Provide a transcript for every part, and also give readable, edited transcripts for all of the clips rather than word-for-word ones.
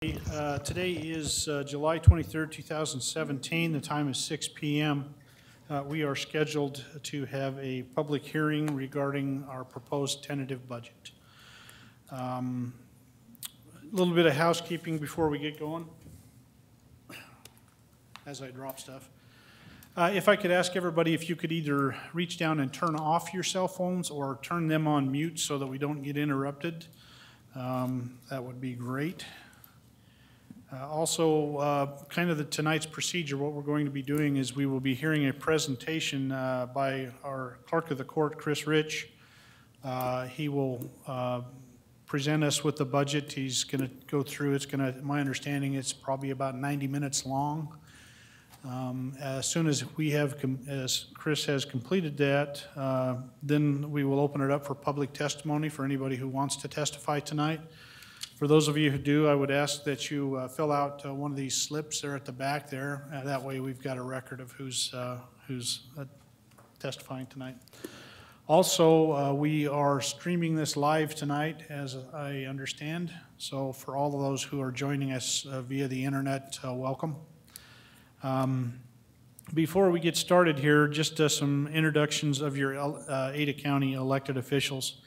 Today is July 23rd, 2017. The time is 6 p.m. We are scheduled to have a public hearing regarding our proposed tentative budget. A little bit of housekeeping before we get going, as I drop stuff. If I could ask everybody if you could either reach down and turn off your cell phones or turn them on mute so that we don't get interrupted, that would be great. Kind of tonight's procedure, what we're going to be doing is we will be hearing a presentation by our clerk of the court, Chris Rich. He will present us with the budget. He's going to go through, my understanding, it's probably about 90 minutes long. As soon as as Chris has completed that, then we will open it up for public testimony for anybody who wants to testify tonight. For those of you who do, I would ask that you fill out one of these slips there at the back there. That way we've got a record of who's testifying tonight. Also, we are streaming this live tonight, as I understand. So for all of those who are joining us via the internet, welcome. Before we get started here, just some introductions of your Ada County elected officials.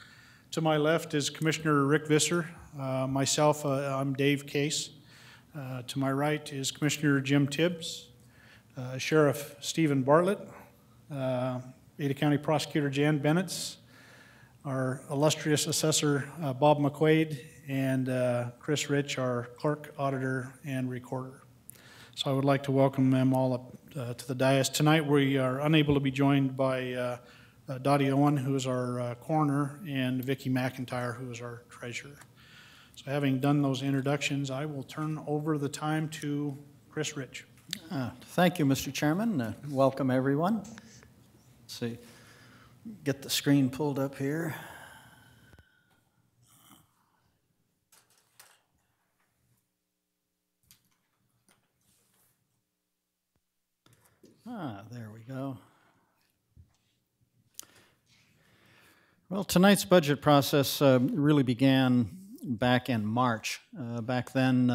To my left is Commissioner Rick Visser. Myself, I'm Dave Case. To my right is Commissioner Jim Tibbs, Sheriff Stephen Bartlett, Ada County Prosecutor Jan Bennetts, our illustrious Assessor Bob McQuaid, and Chris Rich, our Clerk, Auditor, and Recorder. So I would like to welcome them all up to the dais. Tonight we are unable to be joined by Dottie Owen, who is our coroner, and Vicki McIntyre, who is our treasurer. So having done those introductions, I will turn over the time to Chris Rich. Thank you, Mr. Chairman. Welcome, everyone. Let's see, get the screen pulled up here. There we go. Well, tonight's budget process really began back in March. Back then,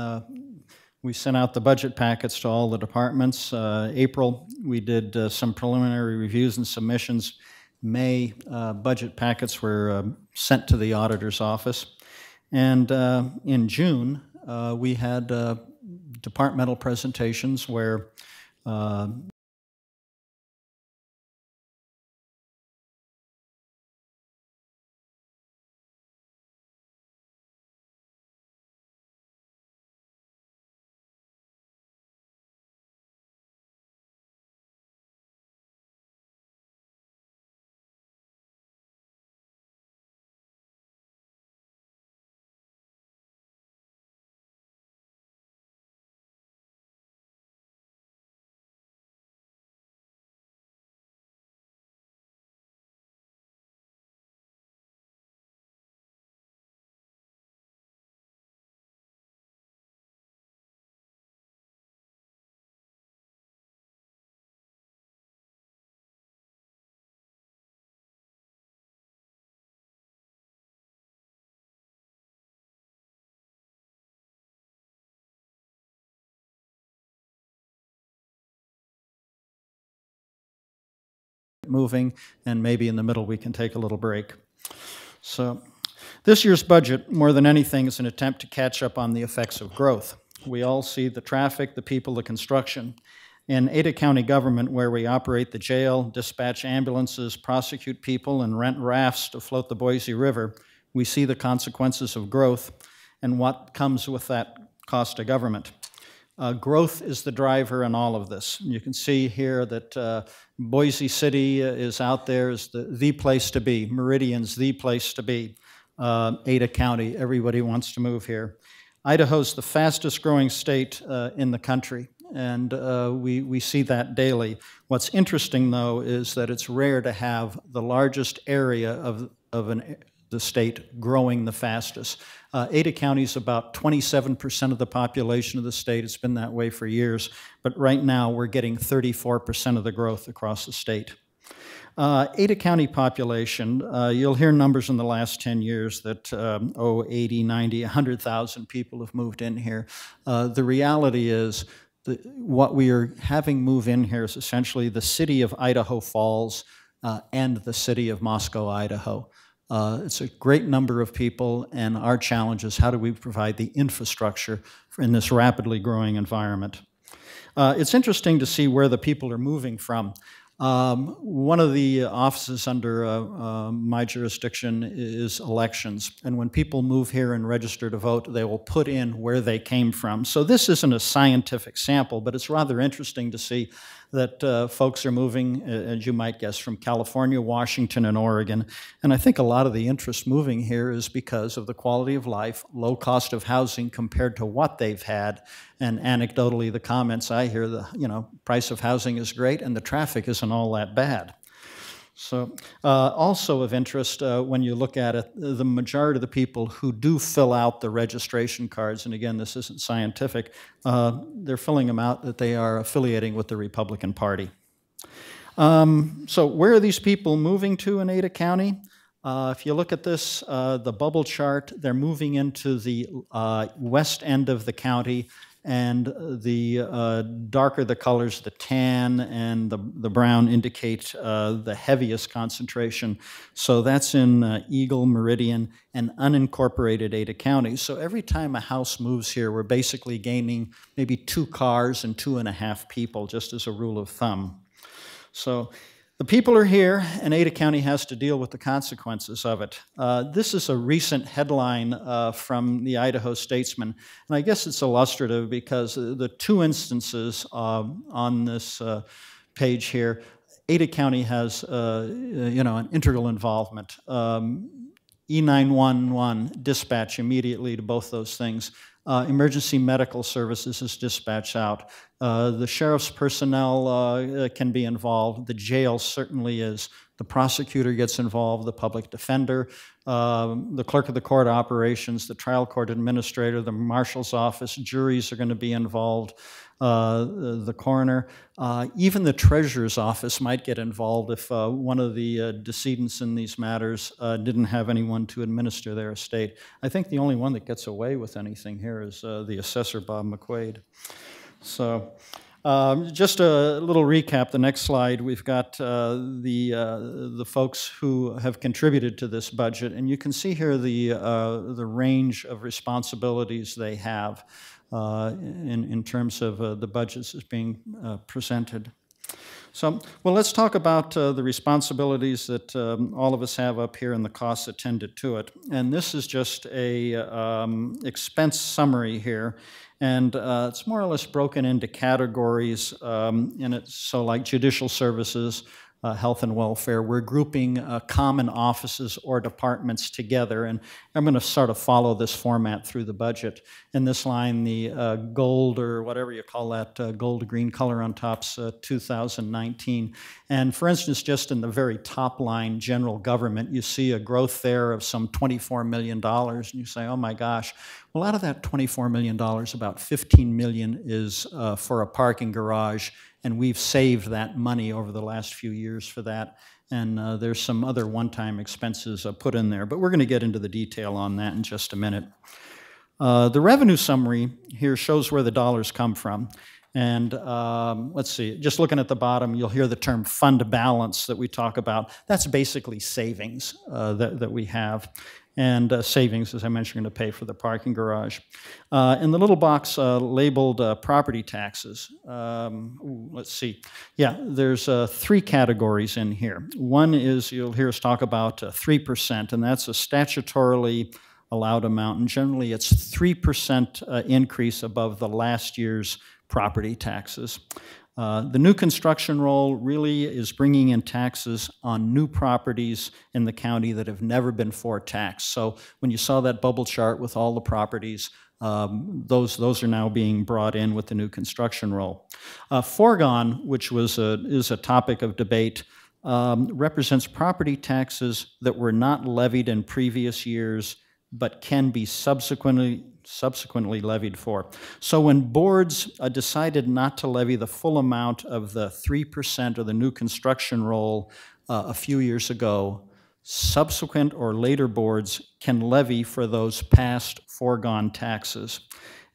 we sent out the budget packets to all the departments. April, we did some preliminary reviews and submissions. May, budget packets were sent to the auditor's office. And in June, we had departmental presentations where moving, and maybe in the middle we can take a little break. So this year's budget, more than anything, is an attempt to catch up on the effects of growth. We all see the traffic, the people, the construction. In Ada County government, where we operate the jail, dispatch ambulances, prosecute people, and rent rafts to float the Boise River, we see the consequences of growth and what comes with that cost to government. Growth is the driver in all of this. You can see here that Boise City is out there as the place to be. Meridian's the place to be. Ada County, everybody wants to move here. Idaho's the fastest growing state in the country, and we see that daily. What's interesting, though, is that it's rare to have the largest area of the state growing the fastest. Ada County is about 27% of the population of the state. It's been that way for years, but right now we're getting 34% of the growth across the state. Ada County population, you'll hear numbers in the last 10 years that, 80, 90, 100,000 people have moved in here. The reality is what we are having move in here is essentially the city of Idaho Falls and the city of Moscow, Idaho. It's a great number of people, and our challenge is how do we provide the infrastructure in this rapidly growing environment. It's interesting to see where the people are moving from. One of the offices under my jurisdiction is elections, and when people move here and register to vote, they will put in where they came from. So this isn't a scientific sample, but it's rather interesting to see that folks are moving, as you might guess, from California, Washington, and Oregon. And I think a lot of the interest moving here is because of the quality of life, low cost of housing compared to what they've had. And anecdotally, the comments I hear, the price of housing is great and the traffic isn't all that bad. So also of interest, when you look at it, the majority of the people who do fill out the registration cards, and again, this isn't scientific, they're filling them out that they are affiliating with the Republican Party. So where are these people moving to in Ada County? If you look at this, the bubble chart, they're moving into the west end of the county, and the darker the colors, the tan and the brown, indicate the heaviest concentration. So that's in Eagle, Meridian, and unincorporated Ada County. So every time a house moves here, we're basically gaining maybe 2 cars and 2.5 people, just as a rule of thumb. So the people are here, and Ada County has to deal with the consequences of it. This is a recent headline from the Idaho Statesman, and I guess it's illustrative because the 2 instances on this page here, Ada County has an integral involvement. E911 dispatch immediately to both those things. Emergency medical services is dispatched out. The sheriff's personnel can be involved. The jail certainly is. The prosecutor gets involved, the public defender, the clerk of the court operations, the trial court administrator, the marshal's office, juries are going to be involved, the coroner. Even the treasurer's office might get involved if one of the decedents in these matters didn't have anyone to administer their estate. I think the only one that gets away with anything here is the assessor, Bob McQuaid. So just a little recap. The next slide, we've got the folks who have contributed to this budget, and you can see here the range of responsibilities they have in terms of the budgets as being presented. So, well, let's talk about the responsibilities that all of us have up here and the costs attended to it. And this is just a expense summary here. And it's more or less broken into categories, and it's so like judicial services, health and welfare. We're grouping common offices or departments together, and I'm going to sort of follow this format through the budget. In this line, the gold, or whatever you call that, gold-green color on top's 2019. And for instance, just in the very top line, general government, you see a growth there of some $24 million, and you say, oh my gosh. Well, out of that $24 million, about $15 million is for a parking garage, and we've saved that money over the last few years for that. And there's some other one-time expenses put in there, but we're going to get into the detail on that in just a minute. The revenue summary here shows where the dollars come from. And let's see, just looking at the bottom, you'll hear the term fund balance that we talk about. That's basically savings that we have. And savings, as I mentioned, are going to pay for the parking garage. In the little box labeled property taxes, let's see. Yeah, there's 3 categories in here. One is, you'll hear us talk about 3%, and that's a statutorily allowed amount. And generally, it's 3% increase above the last year's property taxes. The new construction roll really is bringing in taxes on new properties in the county that have never been before taxed. So when you saw that bubble chart with all the properties, those are now being brought in with the new construction roll. Foregone, which is a topic of debate, represents property taxes that were not levied in previous years but can be subsequently levied for. So when boards decided not to levy the full amount of the 3% of the new construction roll a few years ago, subsequent or later boards can levy for those past foregone taxes.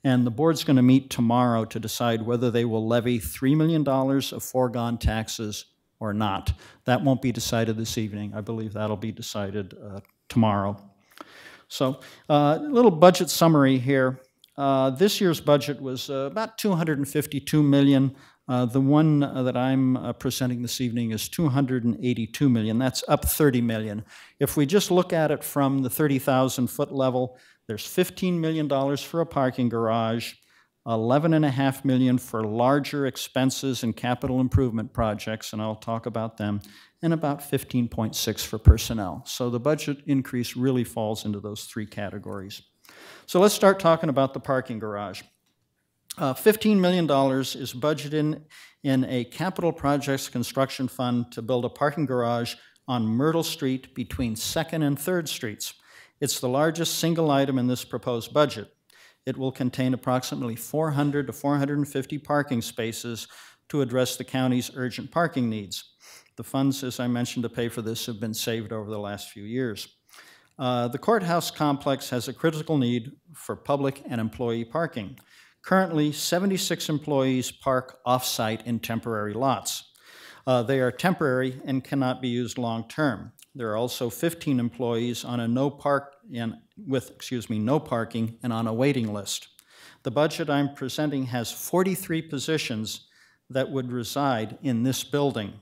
And the board's going to meet tomorrow to decide whether they will levy $3 million of foregone taxes or not. That won't be decided this evening. I believe that'll be decided tomorrow. So a little budget summary here. This year's budget was about $252 million. The one that I'm presenting this evening is $282 million. That's up $30 million. If we just look at it from the 30,000-foot level, there's $15 million for a parking garage, $11.5 million for larger expenses and capital improvement projects, and I'll talk about them, and about $15.6 for personnel. So the budget increase really falls into those three categories. So let's start talking about the parking garage. $15 million is budgeted in a capital projects construction fund to build a parking garage on Myrtle Street between 2nd and 3rd Streets. It's the largest single item in this proposed budget. It will contain approximately 400 to 450 parking spaces to address the county's urgent parking needs. The funds, as I mentioned, to pay for this have been saved over the last few years. The courthouse complex has a critical need for public and employee parking. Currently, 76 employees park off-site in temporary lots. They are temporary and cannot be used long-term. There are also 15 employees on a no parking and on a waiting list. The budget I'm presenting has 43 positions that would reside in this building.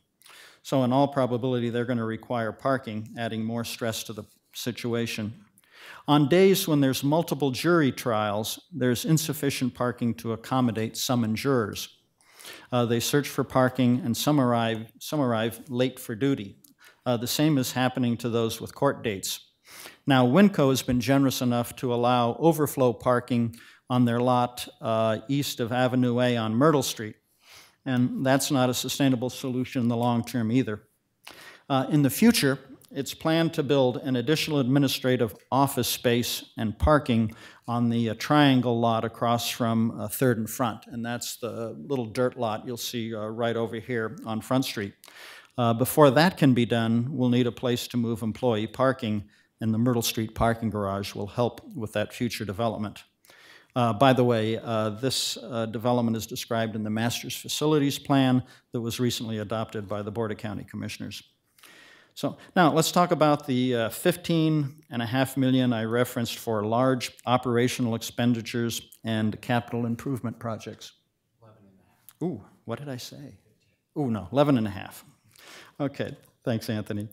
So in all probability, they're going to require parking, adding more stress to the situation. On days when there's multiple jury trials, there's insufficient parking to accommodate summoned jurors. They search for parking, and some arrive late for duty. The same is happening to those with court dates. Now, Winco has been generous enough to allow overflow parking on their lot east of Avenue A on Myrtle Street, and that's not a sustainable solution in the long term either. In the future, it's planned to build an additional administrative office space and parking on the triangle lot across from 3rd and Front, and that's the little dirt lot you'll see right over here on Front Street. Before that can be done, we'll need a place to move employee parking, and the Myrtle Street parking garage will help with that future development. By the way, this development is described in the Master's Facilities Plan that was recently adopted by the Board of County Commissioners. So now let's talk about the $15.5 million I referenced for large operational expenditures and capital improvement projects. 11.5. Ooh, what did I say? Ooh, no, 11.5. Okay, thanks, Anthony.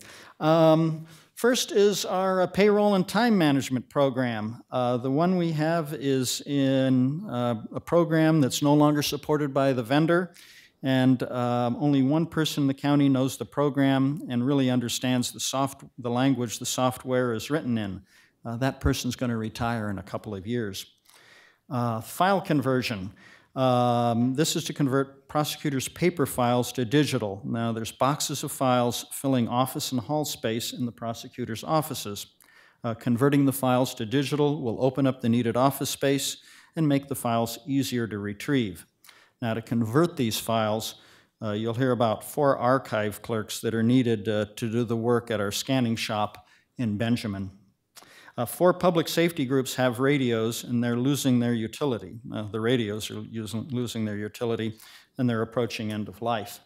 First is our payroll and time management program. The one we have is in a program that's no longer supported by the vendor, and only one person in the county knows the program and really understands the language the software is written in. That person's going to retire in a couple of years. File conversion. This is to convert prosecutors' paper files to digital. Now, there's boxes of files filling office and hall space in the prosecutors' offices. Converting the files to digital will open up the needed office space and make the files easier to retrieve. Now, to convert these files, you'll hear about 4 archive clerks that are needed to do the work at our scanning shop in Benjamin. 4 public safety groups have radios, and they're losing their utility. The radios are losing their utility, and they're approaching end of life.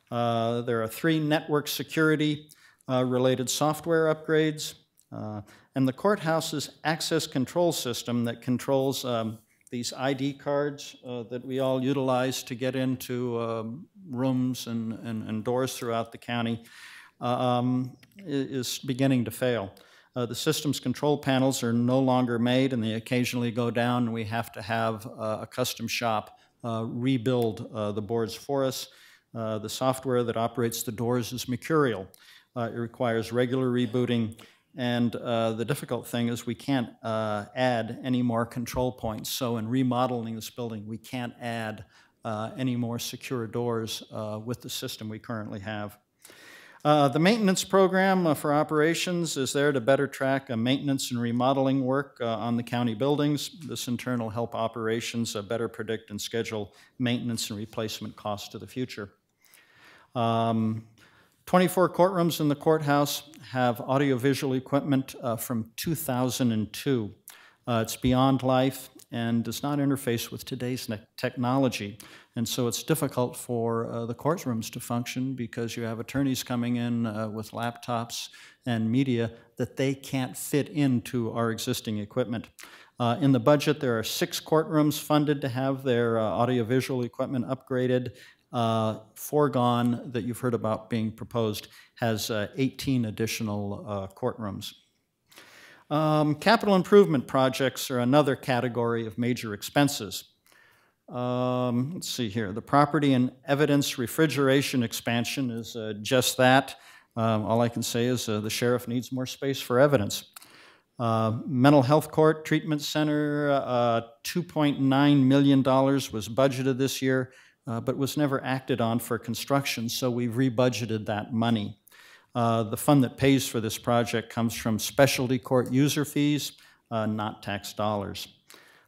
There are 3 network security related software upgrades, and the courthouse's access control system that controls these ID cards that we all utilize to get into rooms and doors throughout the county is beginning to fail. The system's control panels are no longer made, and they occasionally go down, and we have to have a custom shop rebuild the boards for us. The software that operates the doors is mercurial. It requires regular rebooting, and the difficult thing is we can't add any more control points. So in remodeling this building, we can't add any more secure doors with the system we currently have. The maintenance program for operations is there to better track maintenance and remodeling work on the county buildings. This in turn will help operations better predict and schedule maintenance and replacement costs to the future. 24 courtrooms in the courthouse have audiovisual equipment from 2002. It's beyond life and does not interface with today's technology. And so it's difficult for the courtrooms to function because you have attorneys coming in with laptops and media that they can't fit into our existing equipment. In the budget, there are 6 courtrooms funded to have their audiovisual equipment upgraded. Foregone, that you've heard about being proposed, has 18 additional courtrooms. Capital improvement projects are another category of major expenses. Let's see here. The property and evidence refrigeration expansion is just that. All I can say is the sheriff needs more space for evidence. Mental health court treatment center, $2.9 million was budgeted this year, but was never acted on for construction, so we've rebudgeted that money. The fund that pays for this project comes from specialty court user fees, not tax dollars.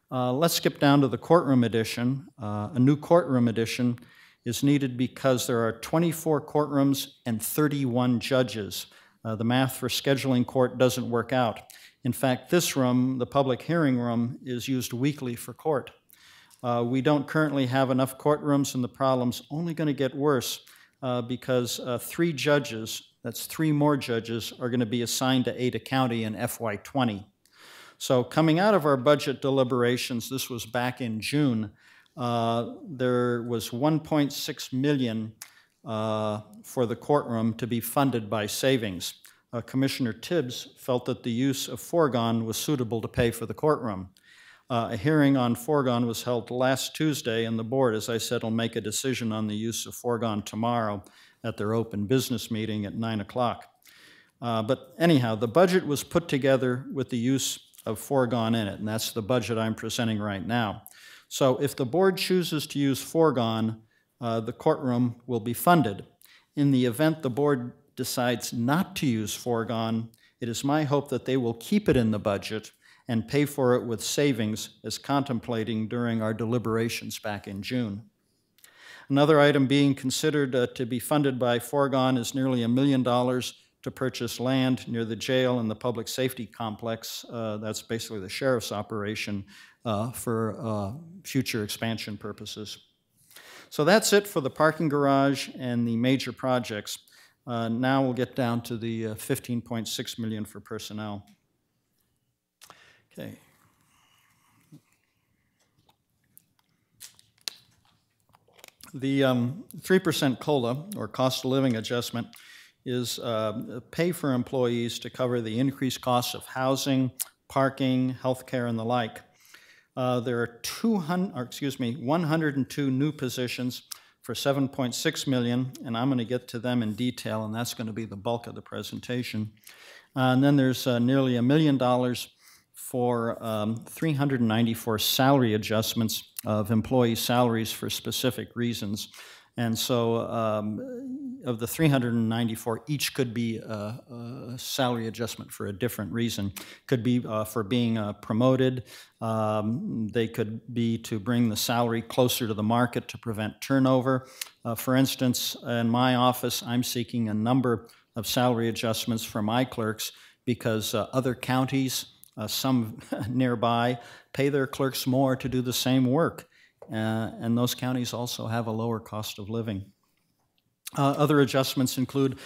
Let's skip down to the courtroom addition. A new courtroom addition is needed because there are 24 courtrooms and 31 judges. The math for scheduling court doesn't work out. In fact, this room, the public hearing room, is used weekly for court. We don't currently have enough courtrooms, and the problem's only going to get worse because 3 judges, that's 3 more judges, are going to be assigned to Ada County in FY20. So coming out of our budget deliberations, this was back in June, there was $1.6 million for the courtroom to be funded by savings. Commissioner Tibbs felt that the use of foregone was suitable to pay for the courtroom. A hearing on foregone was held last Tuesday, and the board, as I said, will make a decision on the use of foregone tomorrow at their open business meeting at 9 o'clock. But anyhow, the budget was put together with the use of foregone in it, and that's the budget I'm presenting right now. So if the board chooses to use foregone, the courtroom will be funded. In the event the board decides not to use foregone, it is my hope that they will keep it in the budget and pay for it with savings as contemplating during our deliberations back in June. Another item being considered to be funded by foregone is nearly $1 million to purchase land near the jail and the public safety complex. That's basically the sheriff's operation for future expansion purposes. So that's it for the parking garage and the major projects. Now we'll get down to the $15.6 million for personnel. Okay. The 3% COLA, or cost of living adjustment, is pay for employees to cover the increased costs of housing, parking, health care, and the like. There are 102 new positions for $7.6 million, and I'm going to get to them in detail, and that's going to be the bulk of the presentation. And then there's nearly $1 million for 394 salary adjustments of employee salaries for specific reasons. And so of the 394, each could be a salary adjustment for a different reason. Could be for being promoted. They could be to bring the salary closer to the market to prevent turnover. For instance, in my office, I'm seeking a number of salary adjustments for my clerks because other counties, some nearby, pay their clerks more to do the same work. And those counties also have a lower cost of living. Other adjustments include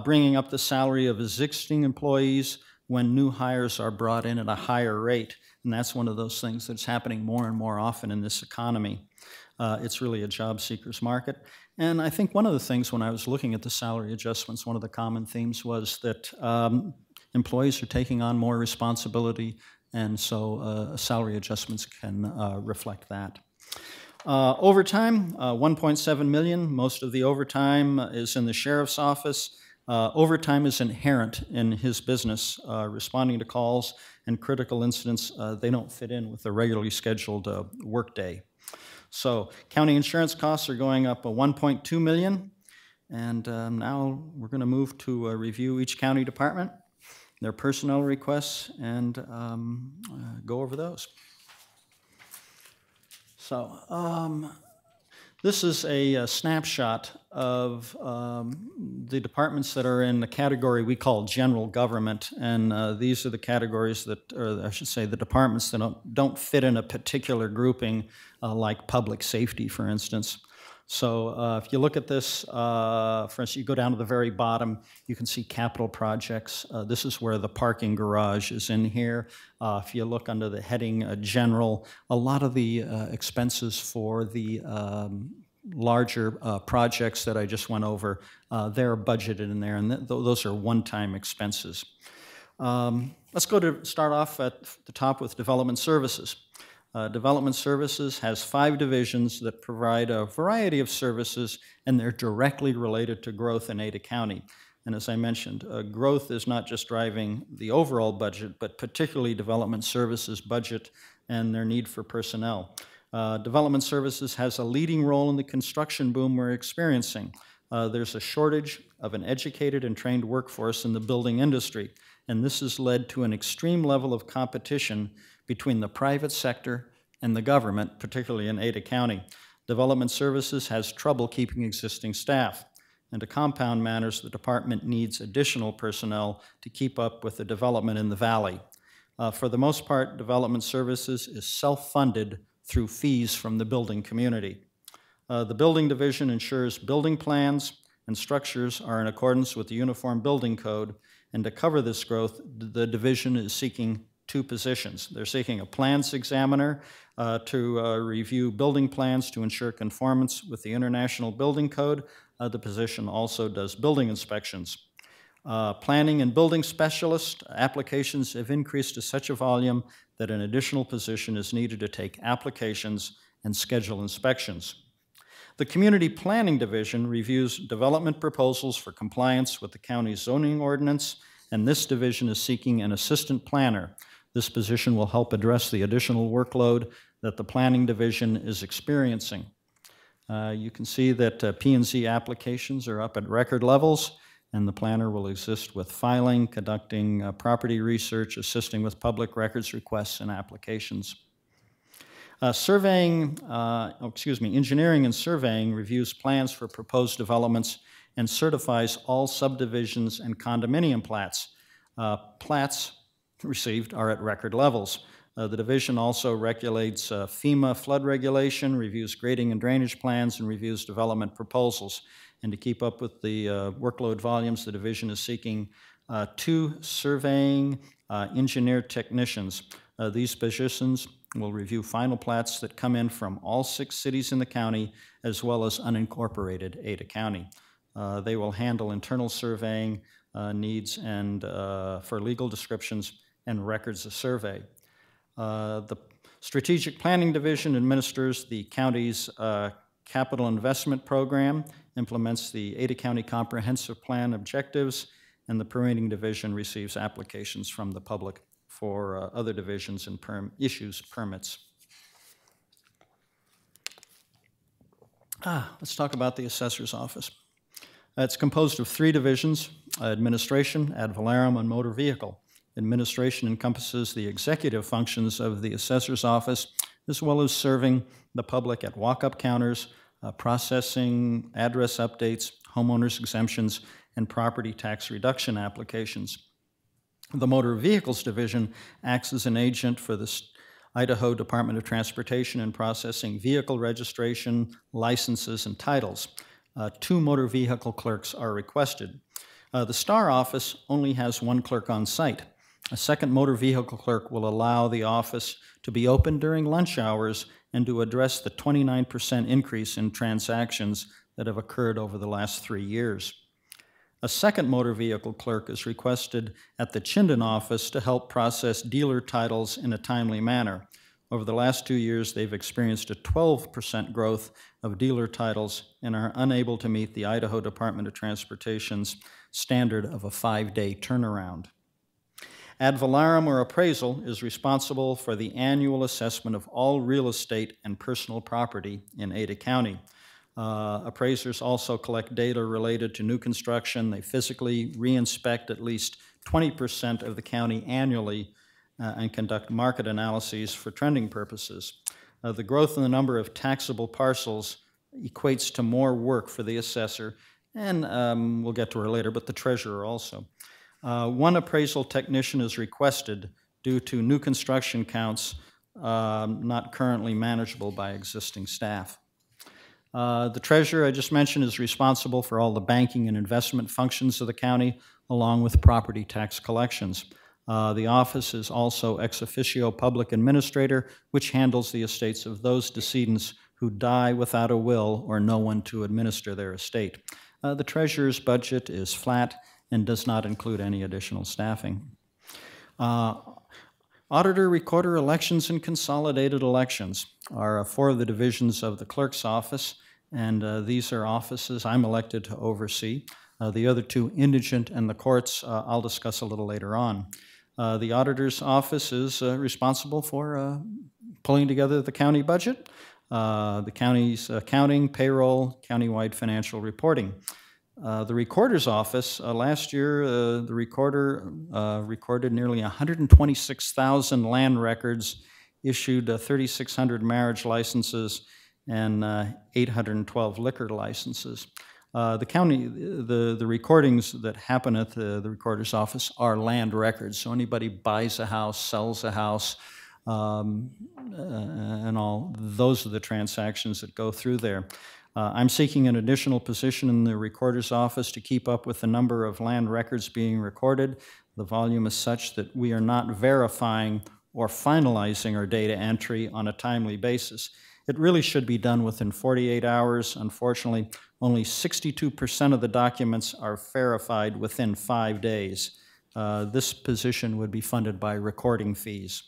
bringing up the salary of existing employees when new hires are brought in at a higher rate. And that's one of those things that's happening more and more often in this economy. It's really a job seeker's market. And I think one of the things when I was looking at the salary adjustments, one of the common themes was that employees are taking on more responsibility, and so salary adjustments can reflect that. Overtime, $1.7 million. Most of the overtime is in the sheriff's office. Overtime is inherent in his business. Responding to calls and critical incidents, they don't fit in with a regularly scheduled workday. So county insurance costs are going up $1.2 million. And now we're going to move to review each county department, their personnel requests, and go over those. So This is a snapshot of the departments that are in the category we call general government, and these are the categories that, or I should say, the departments that don't fit in a particular grouping, like public safety, for instance. So if you look at this, for instance, you go down to the very bottom, you can see capital projects. This is where the parking garage is in here. If you look under the heading general, a lot of the expenses for the larger projects that I just went over, they're budgeted in there, and those are one-time expenses. Let's start off at the top with development services. Development Services has 5 divisions that provide a variety of services, and they're directly related to growth in Ada County. And as I mentioned, growth is not just driving the overall budget, but particularly Development Services budget and their need for personnel. Development Services has a leading role in the construction boom we're experiencing. There's a shortage of an educated and trained workforce in the building industry, and this has led to an extreme level of competition between the private sector and the government, particularly in Ada County. Development Services has trouble keeping existing staff, and to compound matters, the department needs additional personnel to keep up with the development in the valley. For the most part, Development Services is self-funded through fees from the building community. The building division ensures building plans and structures are in accordance with the Uniform Building Code, and to cover this growth, the division is seeking 2 positions. They're seeking a plans examiner to review building plans to ensure conformance with the International Building Code. The position also does building inspections. Planning and building specialist applications have increased to such a volume that an additional position is needed to take applications and schedule inspections. The Community Planning Division reviews development proposals for compliance with the county's zoning ordinance, and this division is seeking an assistant planner. This position will help address the additional workload that the Planning Division is experiencing. You can see that P&Z applications are up at record levels, and the planner will assist with filing, conducting property research, assisting with public records requests and applications. Engineering and surveying reviews plans for proposed developments and certifies all subdivisions and condominium plats. Plats received are at record levels. The division also regulates FEMA flood regulation, reviews grading and drainage plans, and reviews development proposals. And to keep up with the workload volumes, the division is seeking 2 surveying engineer technicians. These positions will review final plats that come in from all 6 cities in the county, as well as unincorporated Ada County. They will handle internal surveying needs and for legal descriptions and records of survey. The Strategic Planning Division administers the county's capital investment program, implements the Ada County Comprehensive Plan objectives, and the Permitting Division receives applications from the public for other divisions and issues permits. Let's talk about the Assessor's Office. It's composed of 3 divisions: administration, ad valorem, and motor vehicle. Administration encompasses the executive functions of the Assessor's Office, as well as serving the public at walk-up counters, processing address updates, homeowners exemptions, and property tax reduction applications. The Motor Vehicles Division acts as an agent for the Idaho Department of Transportation in processing vehicle registration, licenses, and titles. 2 motor vehicle clerks are requested. The Star office only has 1 clerk on site. A second motor vehicle clerk will allow the office to be open during lunch hours and to address the 29% increase in transactions that have occurred over the last 3 years. A second motor vehicle clerk is requested at the Chinden office to help process dealer titles in a timely manner. Over the last 2 years, they've experienced a 12% growth of dealer titles and are unable to meet the Idaho Department of Transportation's standard of a 5-day turnaround. Ad valorem, or appraisal, is responsible for the annual assessment of all real estate and personal property in Ada County. Appraisers also collect data related to new construction. They physically re-inspect at least 20% of the county annually and conduct market analyses for trending purposes. The growth in the number of taxable parcels equates to more work for the assessor, and we'll get to her later, but the treasurer also. One appraisal technician is requested due to new construction counts not currently manageable by existing staff. The treasurer I just mentioned is responsible for all the banking and investment functions of the county, along with property tax collections. The office is also ex officio public administrator, which handles the estates of those decedents who die without a will or no one to administer their estate. The treasurer's budget is flat and does not include any additional staffing. Auditor, recorder, elections, and consolidated elections are four of the divisions of the clerk's office, and these are offices I'm elected to oversee. The other two, indigent and the courts, I'll discuss a little later on. The auditor's office is responsible for pulling together the county budget, the county's accounting, payroll, countywide financial reporting. The recorder's office, last year, the recorder recorded nearly 126,000 land records, issued 3,600 marriage licenses, and 812 liquor licenses. The recordings that happen at the recorder's office are land records. So anybody buys a house, sells a house, and all, those are the transactions that go through there. I'm seeking an additional position in the recorder's office to keep up with the number of land records being recorded. The volume is such that we are not verifying or finalizing our data entry on a timely basis. It really should be done within 48 hours. Unfortunately, only 62% of the documents are verified within 5 days. This position would be funded by recording fees.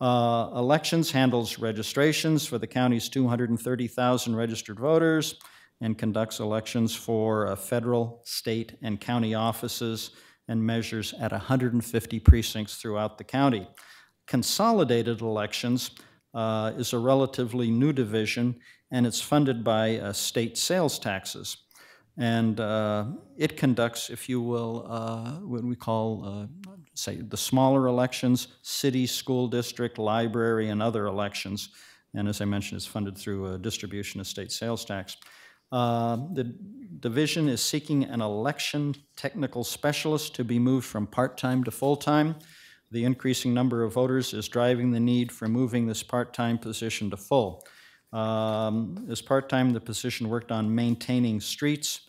Elections handles registrations for the county's 230,000 registered voters and conducts elections for federal, state, and county offices and measures at 150 precincts throughout the county. Consolidated elections is a relatively new division, and it's funded by state sales taxes. And it conducts, if you will, what we call, say, the smaller elections, city, school district, library, and other elections. And as I mentioned, it's funded through a distribution of state sales tax. The division is seeking an election technical specialist to be moved from part-time to full-time. The increasing number of voters is driving the need for moving this part-time position to full. As part-time, the position worked on maintaining streets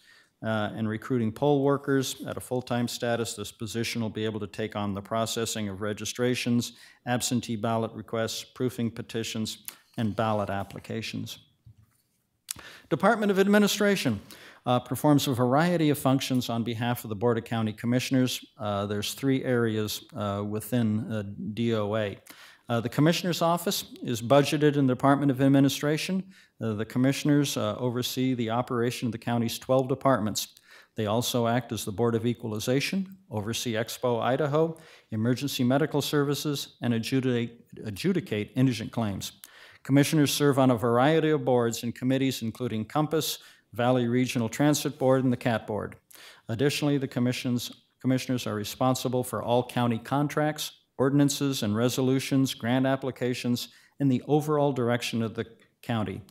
and recruiting poll workers. At a full-time status, this position will be able to take on the processing of registrations, absentee ballot requests, proofing petitions, and ballot applications. Department of Administration performs a variety of functions on behalf of the Board of County Commissioners. There's 3 areas within DOA. The Commissioner's Office is budgeted in the Department of Administration. The Commissioners oversee the operation of the county's 12 departments. They also act as the Board of Equalization, oversee Expo Idaho, emergency medical services, and adjudicate indigent claims. Commissioners serve on a variety of boards and committees, including Compass, Valley Regional Transit Board, and the CAT Board. Additionally, the commissioners are responsible for all county contracts, ordinances and resolutions, grant applications, and the overall direction of the county.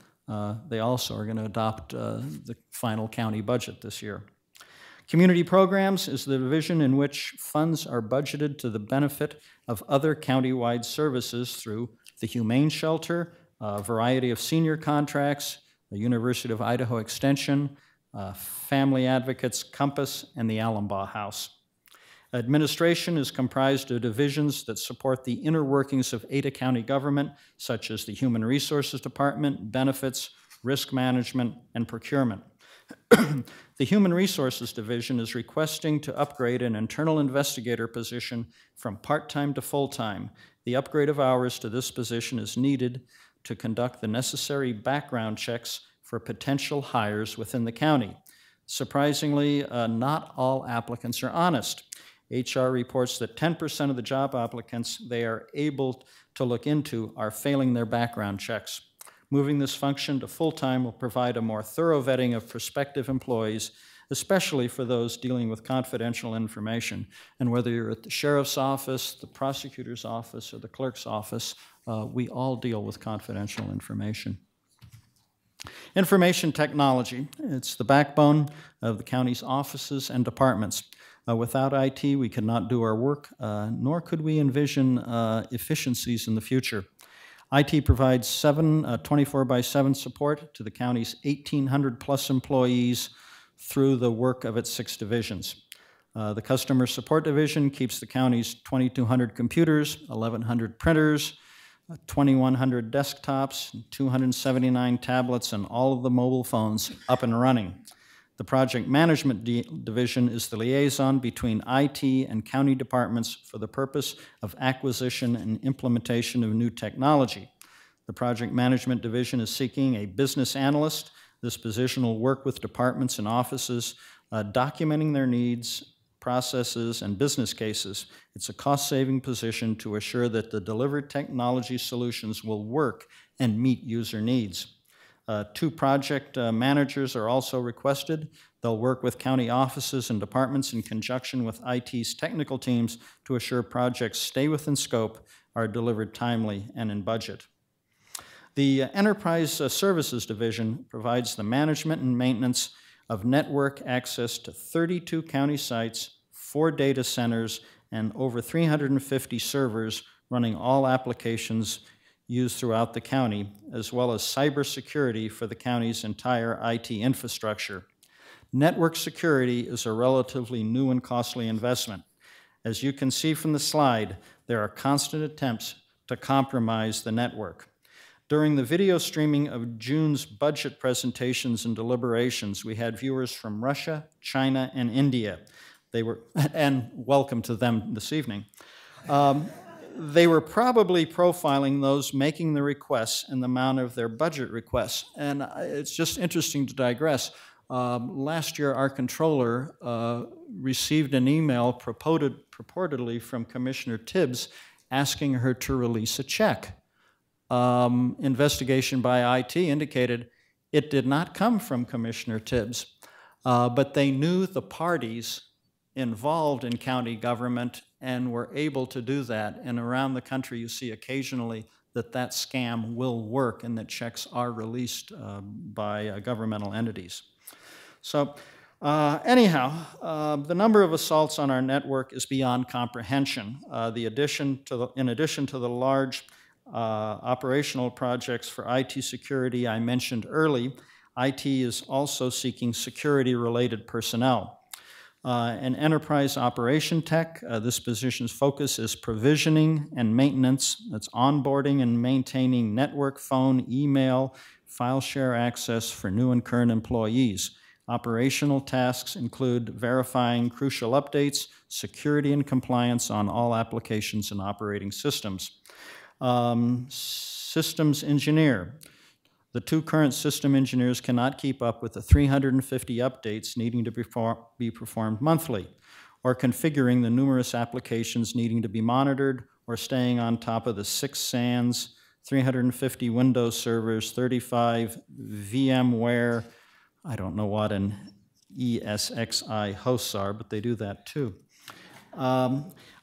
They also are going to adopt the final county budget this year. Community Programs is the division in which funds are budgeted to the benefit of other countywide services through the Humane Shelter, a variety of senior contracts, the University of Idaho Extension, Family Advocates, Compass, and the Allenbaugh House. Administration is comprised of divisions that support the inner workings of Ada County government, such as the Human Resources Department, Benefits, Risk Management, and Procurement. The Human Resources Division is requesting to upgrade an internal investigator position from part-time to full-time. The upgrade of hours to this position is needed to conduct the necessary background checks for potential hires within the county. Surprisingly, not all applicants are honest. HR reports that 10% of the job applicants they are able to look into are failing their background checks. Moving this function to full-time will provide a more thorough vetting of prospective employees, especially for those dealing with confidential information. And whether you're at the sheriff's office, the prosecutor's office, or the clerk's office, we all deal with confidential information. Information technology, it's the backbone of the county's offices and departments. Without IT, we could not do our work, nor could we envision efficiencies in the future. IT provides 24/7 support to the county's 1,800 plus employees through the work of its 6 divisions. The Customer Support Division keeps the county's 2,200 computers, 1,100 printers, 2,100 desktops, 279 tablets, and all of the mobile phones up and running. The Project Management Division is the liaison between IT and county departments for the purpose of acquisition and implementation of new technology. The Project Management Division is seeking a business analyst. This position will work with departments and offices, documenting their needs, processes, and business cases. It's a cost-saving position to assure that the delivered technology solutions will work and meet user needs. 2 project managers are also requested. They'll work with county offices and departments in conjunction with IT's technical teams to assure projects stay within scope, are delivered timely, and in budget. The Enterprise Services Division provides the management and maintenance of network access to 32 county sites, 4 data centers, and over 350 servers running all applications used throughout the county, as well as cybersecurity for the county's entire IT infrastructure. Network security is a relatively new and costly investment. As you can see from the slide, there are constant attempts to compromise the network. During the video streaming of June's budget presentations and deliberations, we had viewers from Russia, China, and India. And welcome to them this evening. They were probably profiling those making the requests and the amount of their budget requests. And it's just interesting to digress. Last year, our controller received an email purportedly from Commissioner Tibbs asking her to release a check. Investigation by IT indicated it did not come from Commissioner Tibbs, but they knew the parties involved in county government and were able to do that. And around the country, you see occasionally that scam will work and that checks are released by governmental entities. So anyhow, the number of assaults on our network is beyond comprehension. In addition to the large operational projects for IT security I mentioned early, IT is also seeking security-related personnel. In enterprise operation tech, this position's focus is provisioning and maintenance. That's onboarding and maintaining network, phone, email, file share access for new and current employees. Operational tasks include verifying crucial updates, security and compliance on all applications and operating systems. Systems engineer. The 2 current system engineers cannot keep up with the 350 updates needing to be performed monthly, or configuring the numerous applications needing to be monitored, or staying on top of the 6 SANs, 350 Windows servers, 35 VMware, I don't know what an ESXi hosts are, but they do that too.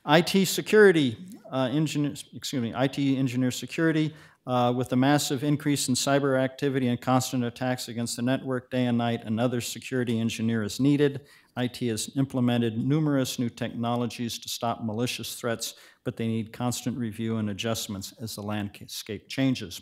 IT security IT engineer security. With the massive increase in cyber activity and constant attacks against the network day and night, another security engineer is needed. IT has implemented numerous new technologies to stop malicious threats, but they need constant review and adjustments as the landscape changes.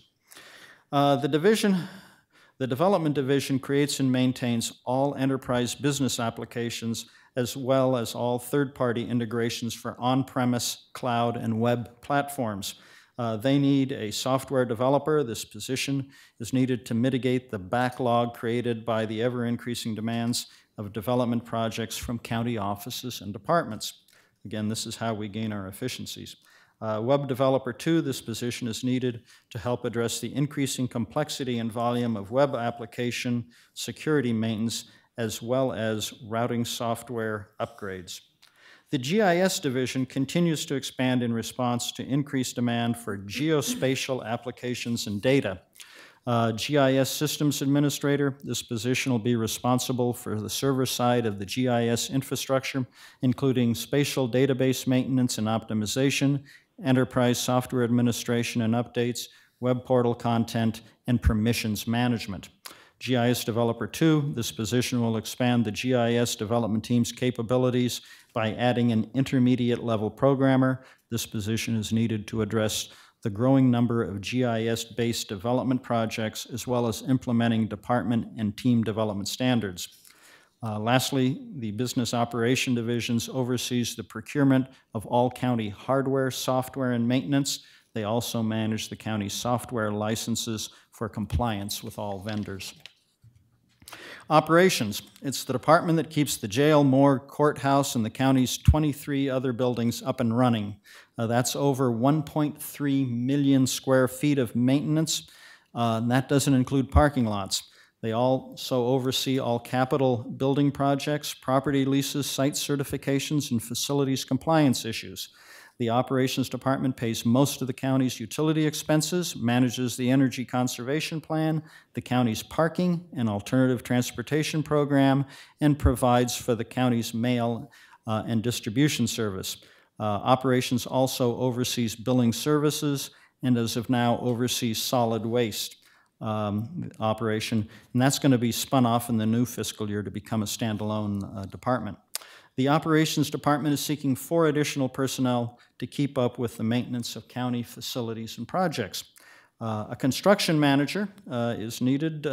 The Development Division creates and maintains all enterprise business applications, as well as all third-party integrations for on-premise, cloud, and web platforms. They need a software developer. This position is needed to mitigate the backlog created by the ever-increasing demands of development projects from county offices and departments. Again, this is how we gain our efficiencies. Web Developer 2, this position is needed to help address the increasing complexity and volume of web application security maintenance, as well as routing software upgrades. The GIS division continues to expand in response to increased demand for geospatial applications and data. GIS Systems Administrator, this position will be responsible for the server side of the GIS infrastructure, including spatial database maintenance and optimization, enterprise software administration and updates, web portal content, and permissions management. GIS Developer 2, this position will expand the GIS development team's capabilities by adding an intermediate level programmer. This position is needed to address the growing number of GIS-based development projects, as well as implementing department and team development standards. Lastly, the Business Operation Divisions oversees the procurement of all county hardware, software, and maintenance. They also manage the county's software licenses for compliance with all vendors. Operations. It's the department that keeps the jail, morgue, courthouse, and the county's 23 other buildings up and running. That's over 1.3 million square feet of maintenance, and that doesn't include parking lots. They also oversee all capital building projects, property leases, site certifications, and facilities compliance issues. The Operations Department pays most of the county's utility expenses, manages the energy conservation plan, the county's parking and alternative transportation program, and provides for the county's mail and distribution service. Operations also oversees billing services and, as of now, oversees solid waste operation, and that's going to be spun off in the new fiscal year to become a standalone department. The Operations Department is seeking 4 additional personnel to keep up with the maintenance of county facilities and projects. A construction manager is needed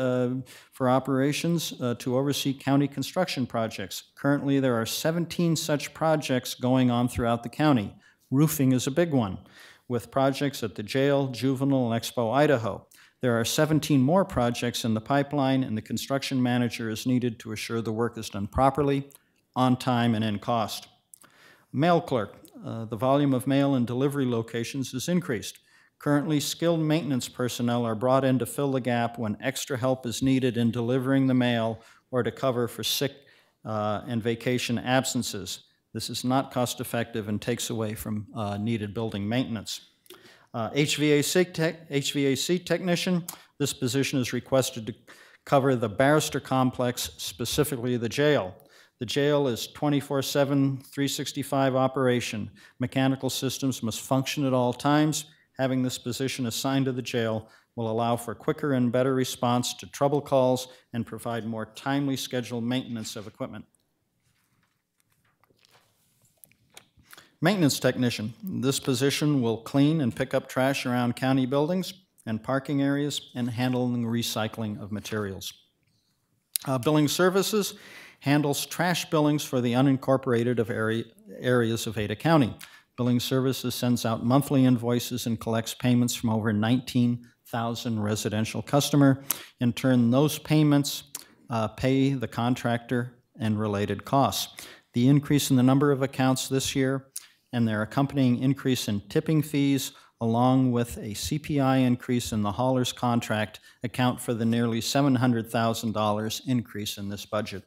for operations to oversee county construction projects. Currently, there are 17 such projects going on throughout the county. Roofing is a big one, with projects at the jail, juvenile, and Expo, Idaho. There are 17 more projects in the pipeline, and the construction manager is needed to assure the work is done properly, on time, and in cost. Mail clerk. The volume of mail and delivery locations has increased. Currently, skilled maintenance personnel are brought in to fill the gap when extra help is needed in delivering the mail or to cover for sick and vacation absences. This is not cost-effective and takes away from needed building maintenance. HVAC technician. This position is requested to cover the barrister complex, specifically the jail. The jail is 24/7, 365 operation. Mechanical systems must function at all times. Having this position assigned to the jail will allow for quicker and better response to trouble calls and provide more timely scheduled maintenance of equipment. Maintenance technician. This position will clean and pick up trash around county buildings and parking areas and handling recycling of materials. Billing services handles trash billings for the unincorporated areas of Ada County. Billing Services sends out monthly invoices and collects payments from over 19,000 residential customers. In turn, those payments pay the contractor and related costs. The increase in the number of accounts this year and their accompanying increase in tipping fees, along with a CPI increase in the hauler's contract, account for the nearly $700,000 increase in this budget.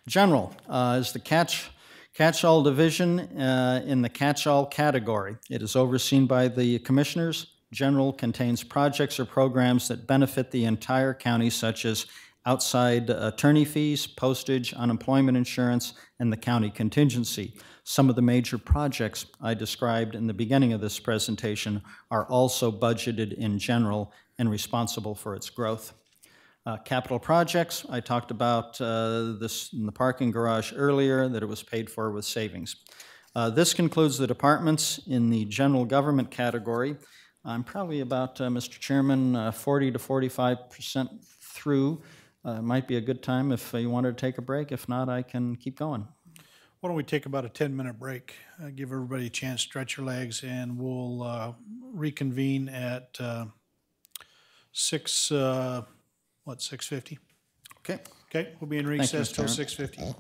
General is the catch-all division in the catch-all category. It is overseen by the commissioners. General contains projects or programs that benefit the entire county, such as outside attorney fees, postage, unemployment insurance, and the county contingency. Some of the major projects I described in the beginning of this presentation are also budgeted in general and responsible for its growth. Capital projects, I talked about this in the parking garage earlier, that it was paid for with savings. This concludes the departments in the general government category. I'm probably about, Mr. Chairman, 40 to 45% through. Might be a good time if you wanted to take a break. If not, I can keep going. Why don't we take about a 10-minute break, give everybody a chance to stretch your legs, and we'll reconvene at 6:50? Okay. Okay, we'll be in recess till 6:50.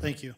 Thank you.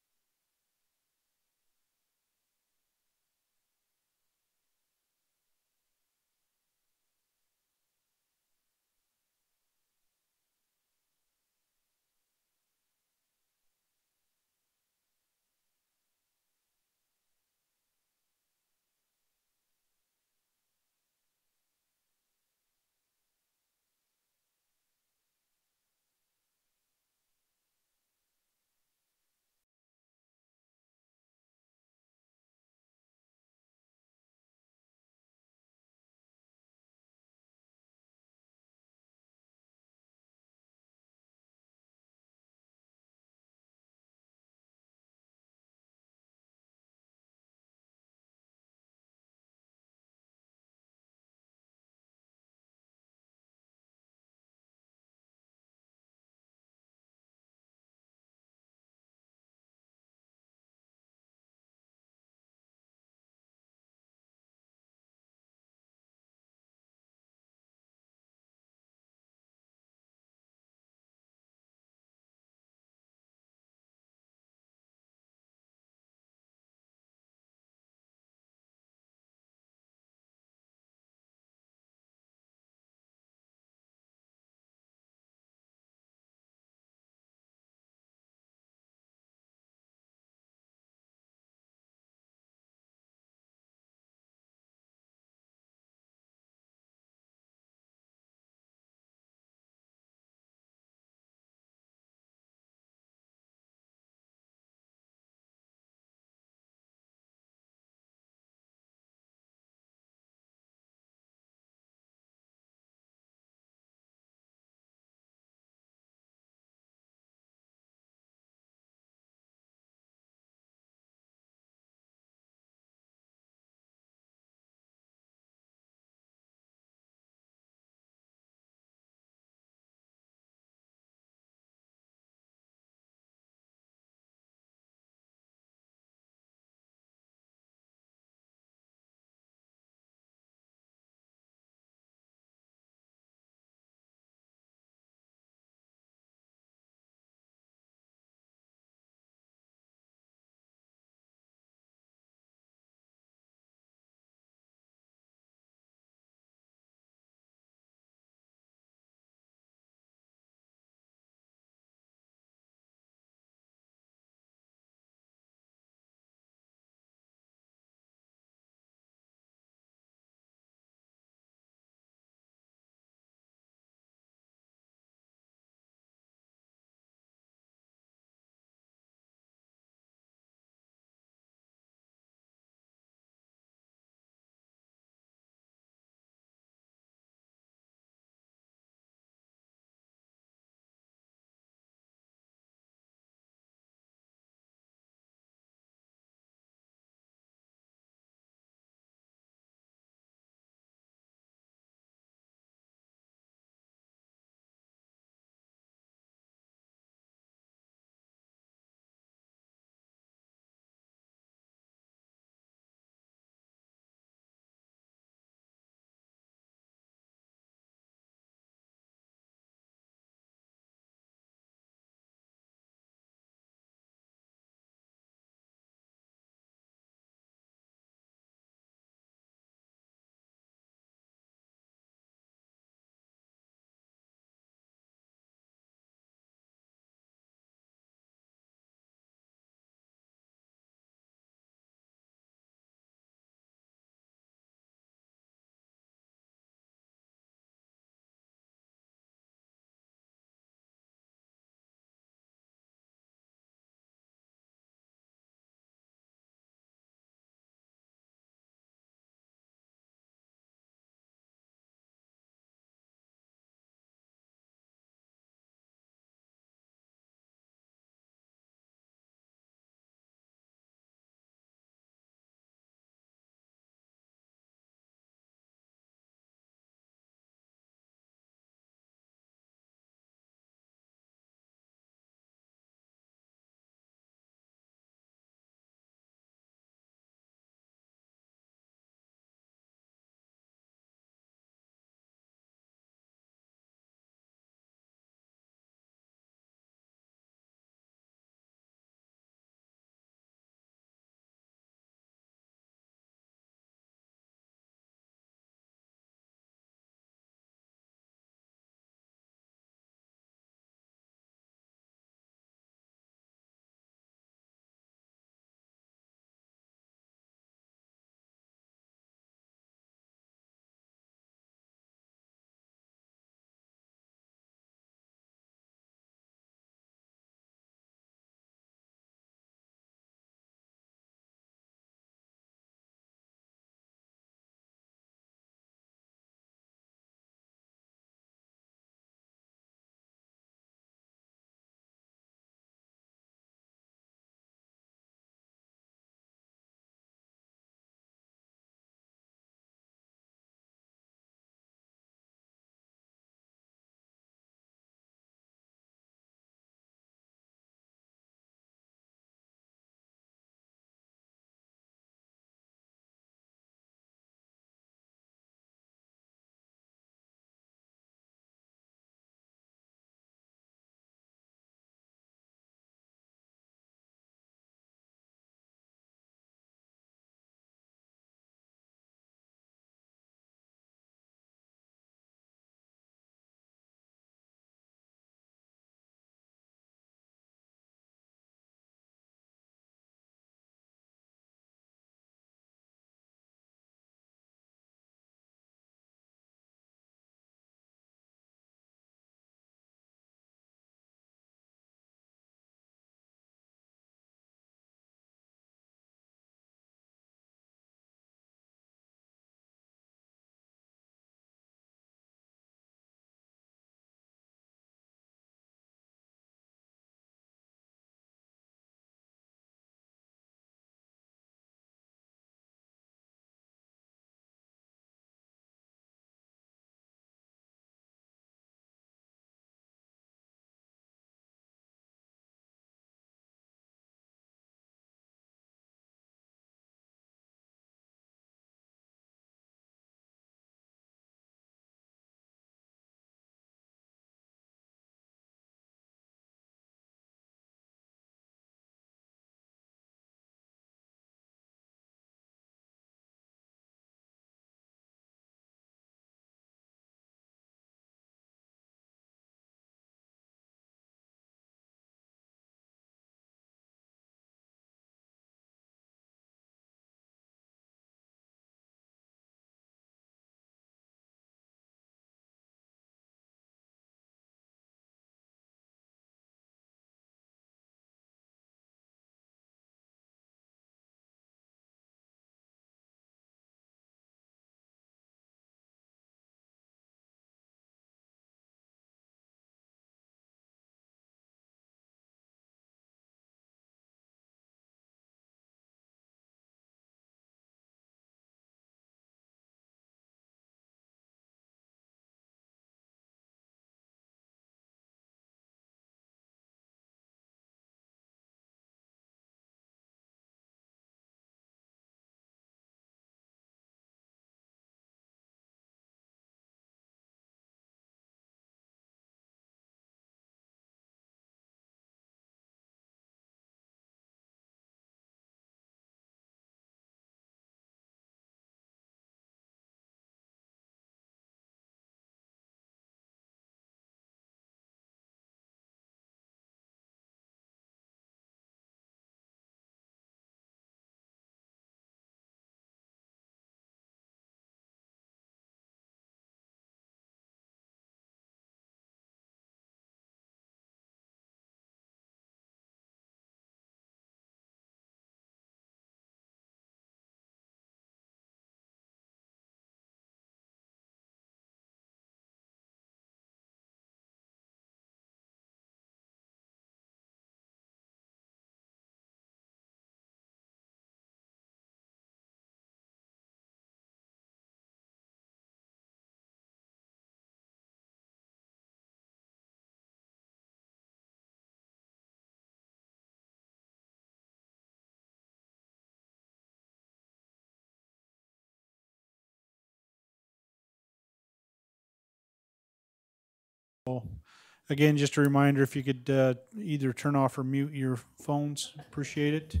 Again, just a reminder, if you could either turn off or mute your phones, appreciate it.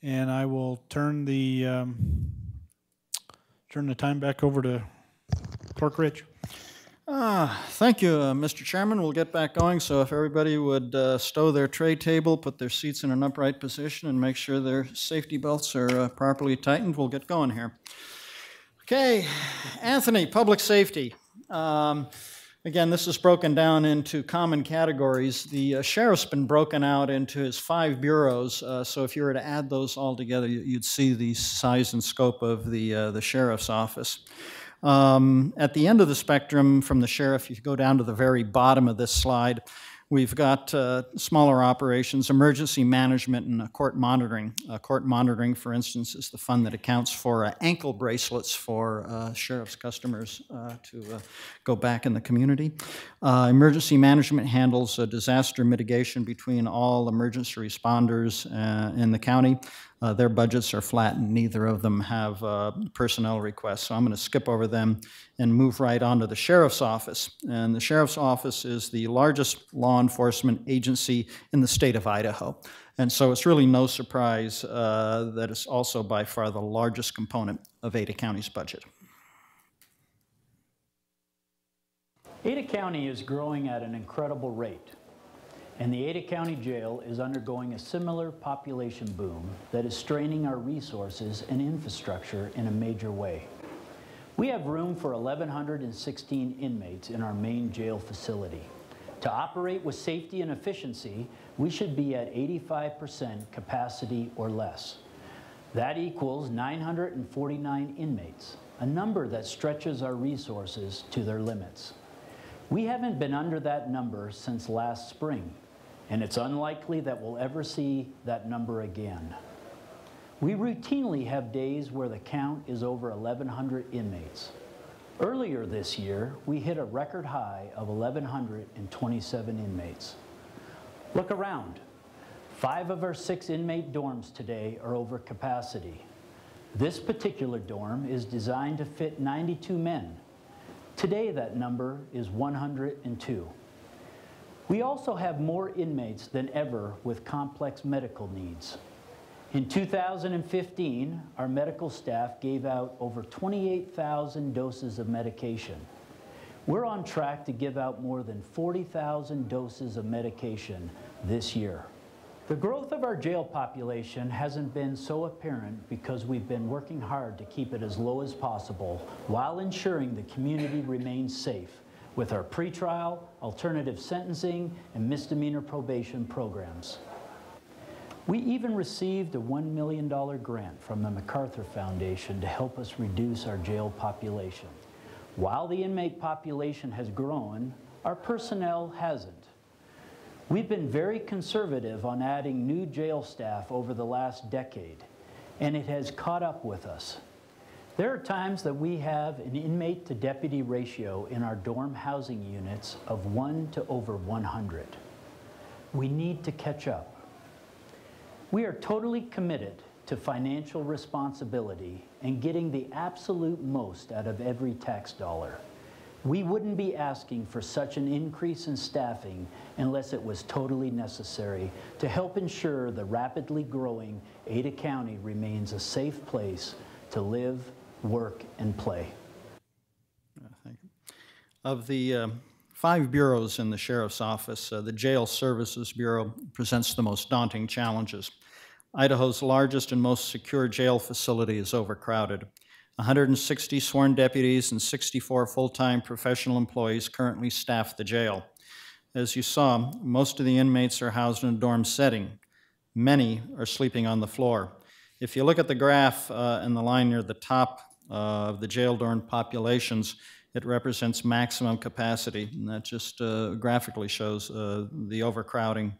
And I will turn the time back over to Clerk Rich. Thank you, Mr. Chairman. We'll get back going. So if everybody would stow their tray table, put their seats in an upright position, and make sure their safety belts are properly tightened, we'll get going here. Okay, Anthony, public safety. Again, this is broken down into common categories. The sheriff's been broken out into his 5 bureaus, so if you were to add those all together, you'd see the size and scope of the sheriff's office. At the end of the spectrum from the sheriff, if you go down to the very bottom of this slide, we've got smaller operations, emergency management, and court monitoring. Court monitoring, for instance, is the fund that accounts for ankle bracelets for sheriff's customers to go back in the community. Emergency management handles disaster mitigation between all emergency responders in the county. Their budgets are flat, and neither of them have personnel requests. So I'm going to skip over them and move right on to the sheriff's office. And the sheriff's office is the largest law enforcement agency in the state of Idaho. And so it's really no surprise that it's also by far the largest component of Ada County's budget. Ada County is growing at an incredible rate. And the Ada County Jail is undergoing a similar population boom that is straining our resources and infrastructure in a major way. We have room for 1,116 inmates in our main jail facility. To operate with safety and efficiency, we should be at 85% capacity or less. That equals 949 inmates, a number that stretches our resources to their limits. We haven't been under that number since last spring, and it's unlikely that we'll ever see that number again. We routinely have days where the count is over 1,100 inmates. Earlier this year, we hit a record high of 1,127 inmates. Look around. 5 of our 6 inmate dorms today are over capacity. This particular dorm is designed to fit 92 men. Today, that number is 102. We also have more inmates than ever with complex medical needs. In 2015, our medical staff gave out over 28,000 doses of medication. We're on track to give out more than 40,000 doses of medication this year. The growth of our jail population hasn't been so apparent because we've been working hard to keep it as low as possible while ensuring the community remains safe with our pretrial, alternative sentencing, and misdemeanor probation programs. We even received a $1 million grant from the MacArthur Foundation to help us reduce our jail population. While the inmate population has grown, our personnel hasn't. We've been very conservative on adding new jail staff over the last decade, and it has caught up with us. There are times that we have an inmate to deputy ratio in our dorm housing units of 1 to over 100. We need to catch up. We are totally committed to financial responsibility and getting the absolute most out of every tax dollar. We wouldn't be asking for such an increase in staffing unless it was totally necessary to help ensure the rapidly growing Ada County remains a safe place to live, work, and play. Thank you. Of the 5 bureaus in the sheriff's office, the Jail Services Bureau presents the most daunting challenges. Idaho's largest and most secure jail facility is overcrowded. 160 sworn deputies and 64 full-time professional employees currently staff the jail. As you saw, most of the inmates are housed in a dorm setting. Many are sleeping on the floor. If you look at the graph in the line near the top of the jail dorm populations, it represents maximum capacity, and that just graphically shows the overcrowding.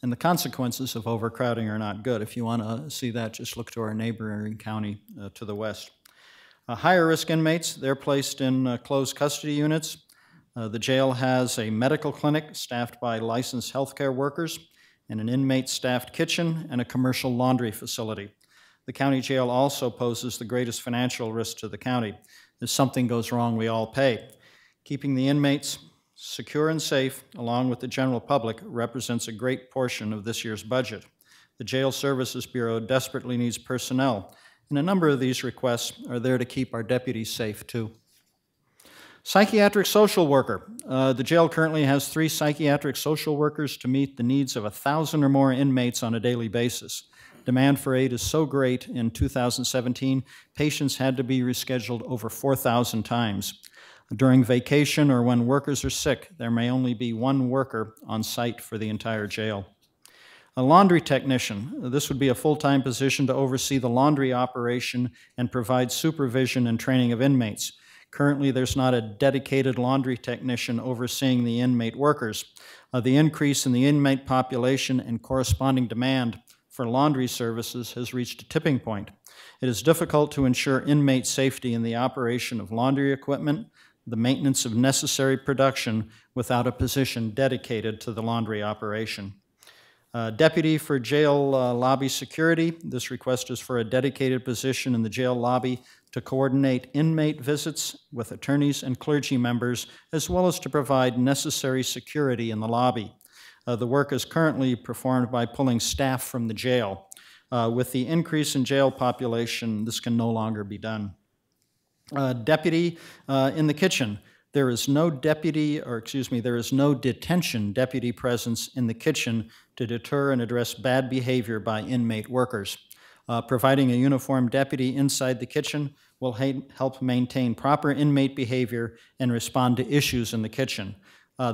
And the consequences of overcrowding are not good. If you want to see that, just look to our neighboring county to the west. Higher risk inmates, they're placed in closed custody units. The jail has a medical clinic staffed by licensed healthcare workers, and an inmate-staffed kitchen and a commercial laundry facility. The county jail also poses the greatest financial risk to the county. If something goes wrong, we all pay. Keeping the inmates secure and safe, along with the general public, represents a great portion of this year's budget. The Jail Services Bureau desperately needs personnel, and a number of these requests are there to keep our deputies safe, too. Psychiatric social worker. The jail currently has 3 psychiatric social workers to meet the needs of 1,000 or more inmates on a daily basis. Demand for aid is so great in 2017, patients had to be rescheduled over 4,000 times. During vacation or when workers are sick, there may only be 1 worker on site for the entire jail. A laundry technician. This would be a full-time position to oversee the laundry operation and provide supervision and training of inmates. Currently, there's not a dedicated laundry technician overseeing the inmate workers. The increase in the inmate population and corresponding demand for laundry services has reached a tipping point. It is difficult to ensure inmate safety in the operation of laundry equipment, the maintenance of necessary production, without a position dedicated to the laundry operation. Deputy for jail lobby security. This request is for a dedicated position in the jail lobby to coordinate inmate visits with attorneys and clergy members, as well as to provide necessary security in the lobby. The work is currently performed by pulling staff from the jail. With the increase in jail population, this can no longer be done. Deputy in the kitchen. There is no detention deputy presence in the kitchen to deter and address bad behavior by inmate workers. Providing a uniformed deputy inside the kitchen will help maintain proper inmate behavior and respond to issues in the kitchen.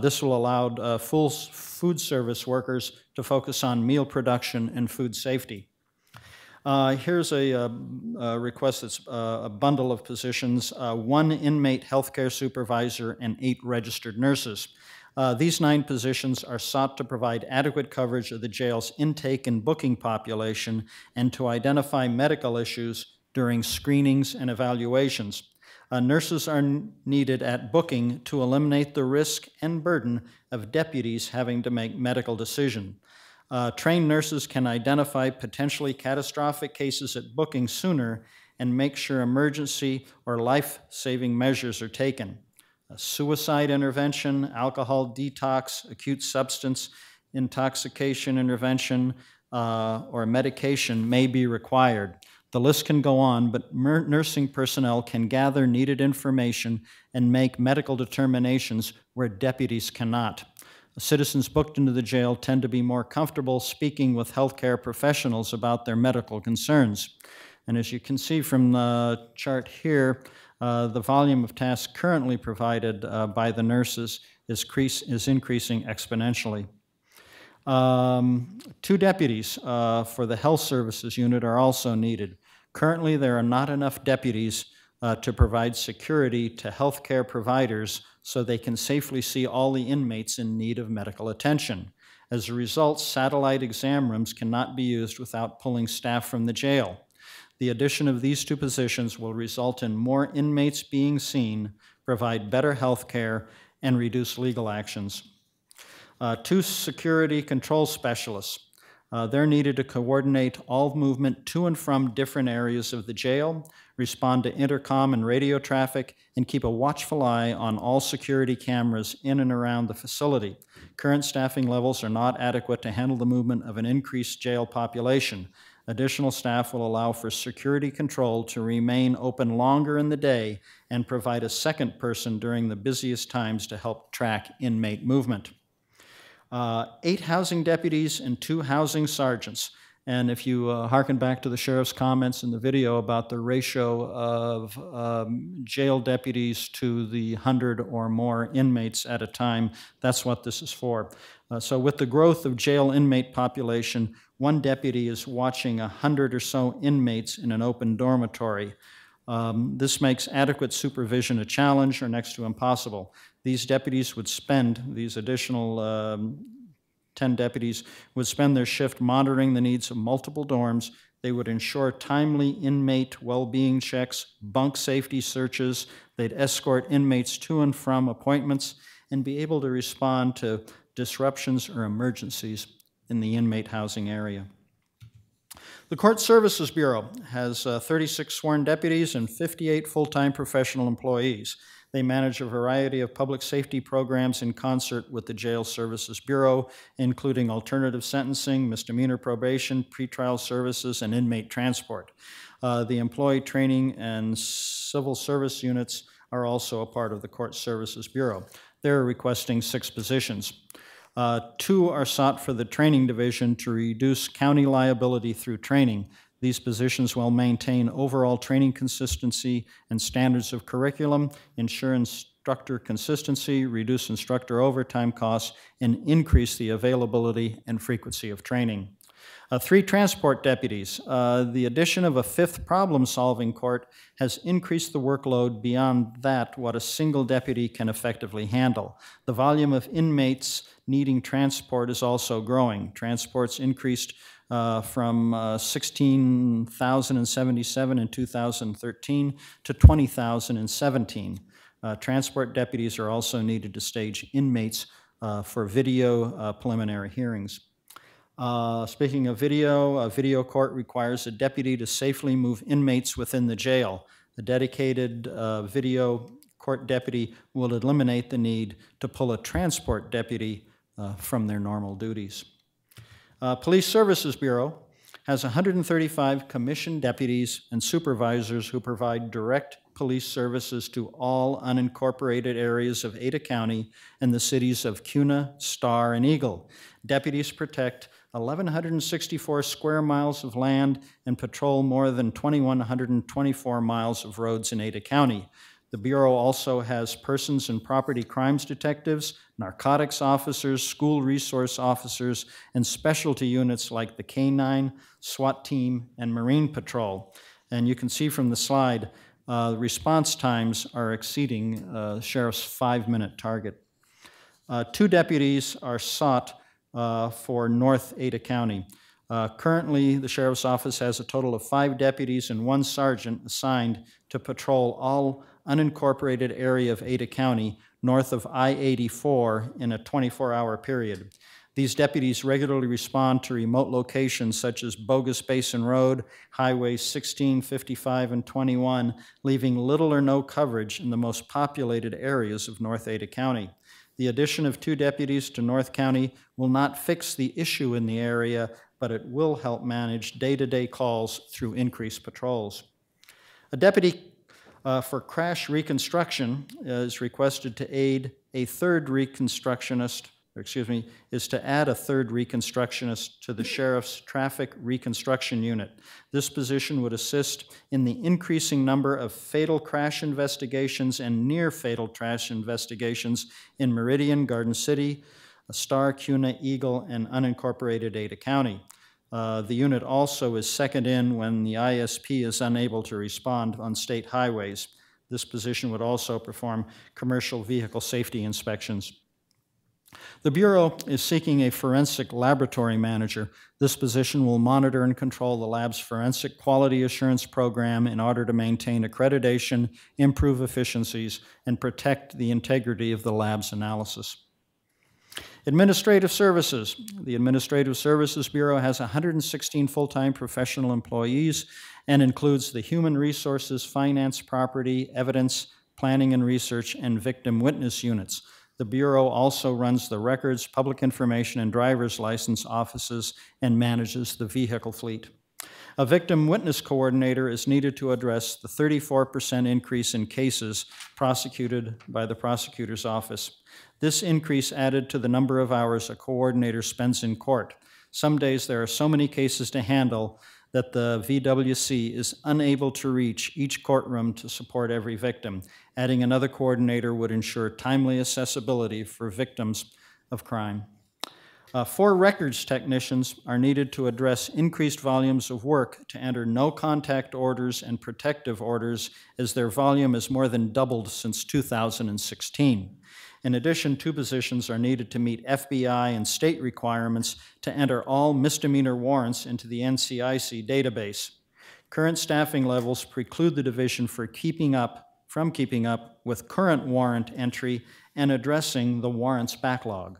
This will allow full food service workers to focus on meal production and food safety. Here's a request that's a bundle of positions, 1 inmate healthcare supervisor and 8 registered nurses. These 9 positions are sought to provide adequate coverage of the jail's intake and booking population and to identify medical issues during screenings and evaluations. Nurses are needed at booking to eliminate the risk and burden of deputies having to make medical decisions. Trained nurses can identify potentially catastrophic cases at booking sooner and make sure emergency or life-saving measures are taken. Suicide intervention, alcohol detox, acute substance intoxication intervention, or medication may be required. The list can go on, but nursing personnel can gather needed information and make medical determinations where deputies cannot. Citizens booked into the jail tend to be more comfortable speaking with healthcare professionals about their medical concerns. And as you can see from the chart here, the volume of tasks currently provided by the nurses is increasing exponentially. 2 deputies for the health services unit are also needed. Currently, there are not enough deputies to provide security to healthcare providers so they can safely see all the inmates in need of medical attention. As a result, satellite exam rooms cannot be used without pulling staff from the jail. The addition of these 2 positions will result in more inmates being seen, provide better health care, and reduce legal actions. 2 security control specialists. They're needed to coordinate all movement to and from different areas of the jail, respond to intercom and radio traffic, and keep a watchful eye on all security cameras in and around the facility. Current staffing levels are not adequate to handle the movement of an increased jail population. Additional staff will allow for security control to remain open longer in the day and provide a second person during the busiest times to help track inmate movement. 8 housing deputies and 2 housing sergeants. And if you hearken back to the sheriff's comments in the video about the ratio of jail deputies to the 100 or more inmates at a time, that's what this is for. So with the growth of jail inmate population, 1 deputy is watching 100 or so inmates in an open dormitory. This makes adequate supervision a challenge or next to impossible. These deputies would spend, these additional 10 deputies would spend their shift monitoring the needs of multiple dorms. They would ensure timely inmate well-being checks, bunk safety searches. They'd escort inmates to and from appointments and be able to respond to disruptions or emergencies in the inmate housing area. The Court Services Bureau has 36 sworn deputies and 58 full-time professional employees. They manage a variety of public safety programs in concert with the Jail Services Bureau, including alternative sentencing, misdemeanor probation, pretrial services, and inmate transport. The employee training and civil service units are also a part of the Court Services Bureau. They're requesting 6 positions. 2 are sought for the training division to reduce county liability through training. These positions will maintain overall training consistency and standards of curriculum, ensure instructor consistency, reduce instructor overtime costs, and increase the availability and frequency of training. 3 transport deputies. The addition of a 5th problem-solving court has increased the workload beyond that what a single deputy can effectively handle. The volume of inmates needing transport is also growing. Transports increased from 16,077 in 2013 to 20,017. Transport deputies are also needed to stage inmates for video preliminary hearings. Speaking of video, a video court requires a deputy to safely move inmates within the jail. A dedicated video court deputy will eliminate the need to pull a transport deputy from their normal duties. Police Services Bureau has 135 commissioned deputies and supervisors who provide direct police services to all unincorporated areas of Ada County and the cities of Cuna, Star, and Eagle. Deputies protect 1,164 square miles of land and patrol more than 2,124 miles of roads in Ada County. The Bureau also has persons and property crimes detectives, narcotics officers, school resource officers, and specialty units like the K-9, SWAT team, and Marine Patrol. And you can see from the slide, response times are exceeding the sheriff's 5-minute target. 2 deputies are sought for North Ada County. Currently, the Sheriff's Office has a total of 5 deputies and 1 sergeant assigned to patrol all unincorporated area of Ada County north of I-84 in a 24-hour period. These deputies regularly respond to remote locations such as Bogus Basin Road, Highways 16, 55, and 21, leaving little or no coverage in the most populated areas of North Ada County. The addition of 2 deputies to North County will not fix the issue in the area, but it will help manage day-to-day calls through increased patrols. A deputy for crash reconstruction is requested to aid a 3rd reconstructionist, is to add a 3rd reconstructionist to the Sheriff's Traffic Reconstruction Unit. This position would assist in the increasing number of fatal crash investigations and near-fatal crash investigations in Meridian, Garden City, Star, Cuna, Eagle, and unincorporated Ada County. The unit also is second in when the ISP is unable to respond on state highways. This position would also perform commercial vehicle safety inspections. The Bureau is seeking a forensic laboratory manager. This position will monitor and control the lab's forensic quality assurance program in order to maintain accreditation, improve efficiencies, and protect the integrity of the lab's analysis. Administrative Services. The Administrative Services Bureau has 116 full-time professional employees and includes the Human Resources, Finance, Property, Evidence, Planning and Research, and Victim Witness units. The Bureau also runs the records, public information, and driver's license offices and manages the vehicle fleet. A victim witness coordinator is needed to address the 34% increase in cases prosecuted by the prosecutor's office. This increase added to the number of hours a coordinator spends in court. Some days there are so many cases to handle that the VWC is unable to reach each courtroom to support every victim. Adding another coordinator would ensure timely accessibility for victims of crime. 4 records technicians are needed to address increased volumes of work to enter no-contact orders and protective orders, as their volume has more than doubled since 2016. In addition, 2 positions are needed to meet FBI and state requirements to enter all misdemeanor warrants into the NCIC database. Current staffing levels preclude the division from keeping up with current warrant entry and addressing the warrants backlog.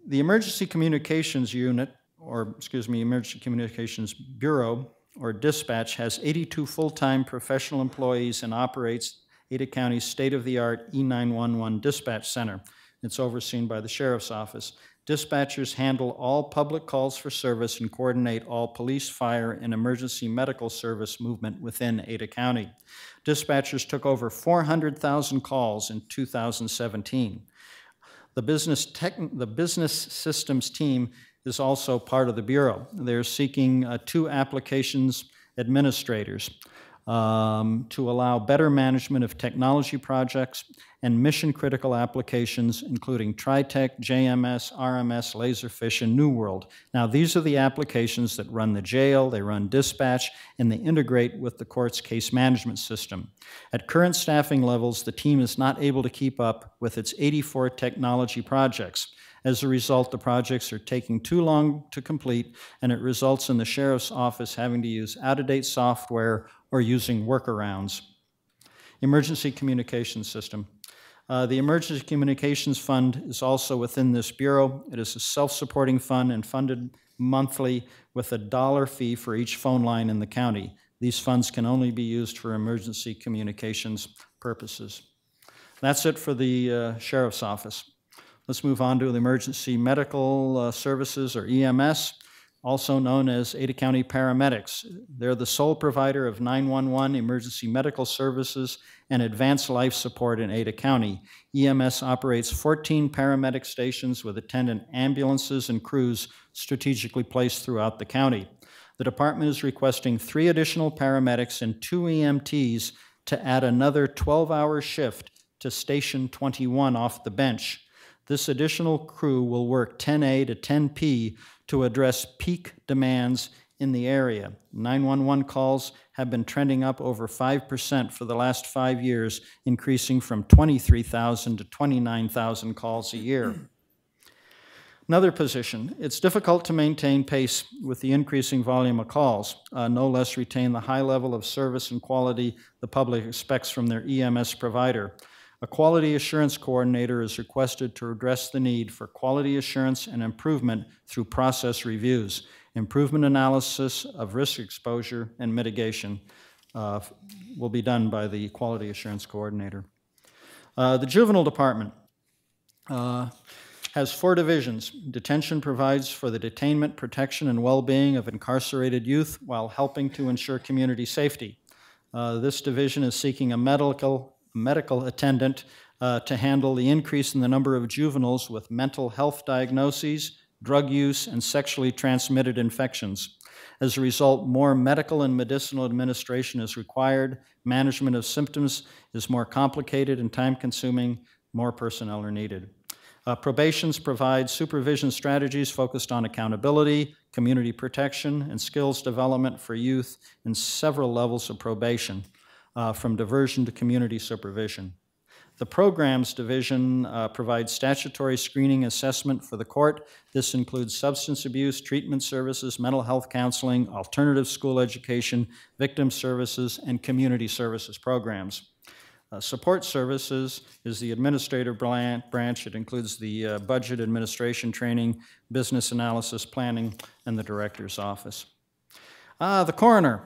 The Emergency Communications Unit, Emergency Communications Bureau, or dispatch, has 82 full-time professional employees and operates Ada County's state-of-the-art E911 dispatch center. It's overseen by the Sheriff's Office. Dispatchers handle all public calls for service and coordinate all police, fire, and emergency medical service movement within Ada County. Dispatchers took over 400,000 calls in 2017. The business systems team is also part of the Bureau. They're seeking 2 applications administrators to allow better management of technology projects and mission-critical applications, including TriTech, JMS, RMS, Laserfish, and New World. Now, these are the applications that run the jail, they run dispatch, and they integrate with the court's case management system. At current staffing levels, the team is not able to keep up with its 84 technology projects. As a result, the projects are taking too long to complete, and it results in the Sheriff's Office having to use out-of-date software or using workarounds. Emergency Communications System. The Emergency Communications Fund is also within this Bureau. It is a self-supporting fund and funded monthly with a $1 fee for each phone line in the county. These funds can only be used for emergency communications purposes. That's it for the Sheriff's Office. Let's move on to the Emergency Medical Services, or EMS, also known as Ada County Paramedics. They're the sole provider of 911 emergency medical services and advanced life support in Ada County. EMS operates 14 paramedic stations with attendant ambulances and crews strategically placed throughout the county. The department is requesting 3 additional paramedics and 2 EMTs to add another 12-hour shift to Station 21 off the bench. This additional crew will work 10A to 10P to address peak demands in the area. 911 calls have been trending up over 5% for the last 5 years, increasing from 23,000 to 29,000 calls a year. Another position, it's difficult to maintain pace with the increasing volume of calls, no less retain the high level of service and quality the public expects from their EMS provider. A quality assurance coordinator is requested to address the need for quality assurance and improvement through process reviews, improvement analysis of risk exposure, and mitigation will be done by the quality assurance coordinator. The juvenile department has 4 divisions. Detention provides for the detainment, protection, and well-being of incarcerated youth while helping to ensure community safety. This division is seeking a medical attendant to handle the increase in the number of juveniles with mental health diagnoses, drug use, and sexually transmitted infections. As a result, more medical and medicinal administration is required. Management of symptoms is more complicated and time-consuming. More personnel are needed. Probations provide supervision strategies focused on accountability, community protection, and skills development for youth in several levels of probation, from diversion to community supervision. The Programs Division provides statutory screening assessment for the court. This includes substance abuse, treatment services, mental health counseling, alternative school education, victim services, and community services programs. Support Services is the administrative branch. It includes the budget administration training, business analysis planning, and the director's office. The coroner.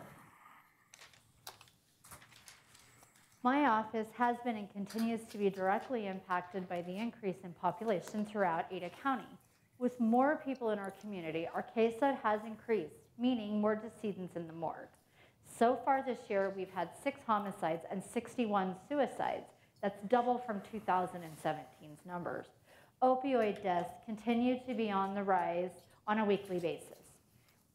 My office has been and continues to be directly impacted by the increase in population throughout Ada County. With more people in our community, our caseload has increased, meaning more decedents in the morgue. So far this year, we've had 6 homicides and 61 suicides. That's double from 2017's numbers. Opioid deaths continue to be on the rise on a weekly basis.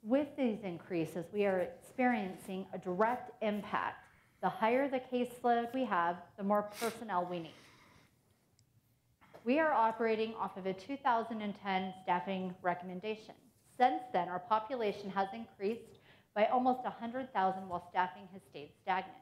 With these increases, we are experiencing a direct impact. The higher the caseload we have, the more personnel we need. We are operating off of a 2010 staffing recommendation. Since then, our population has increased by almost 100,000 while staffing has stayed stagnant.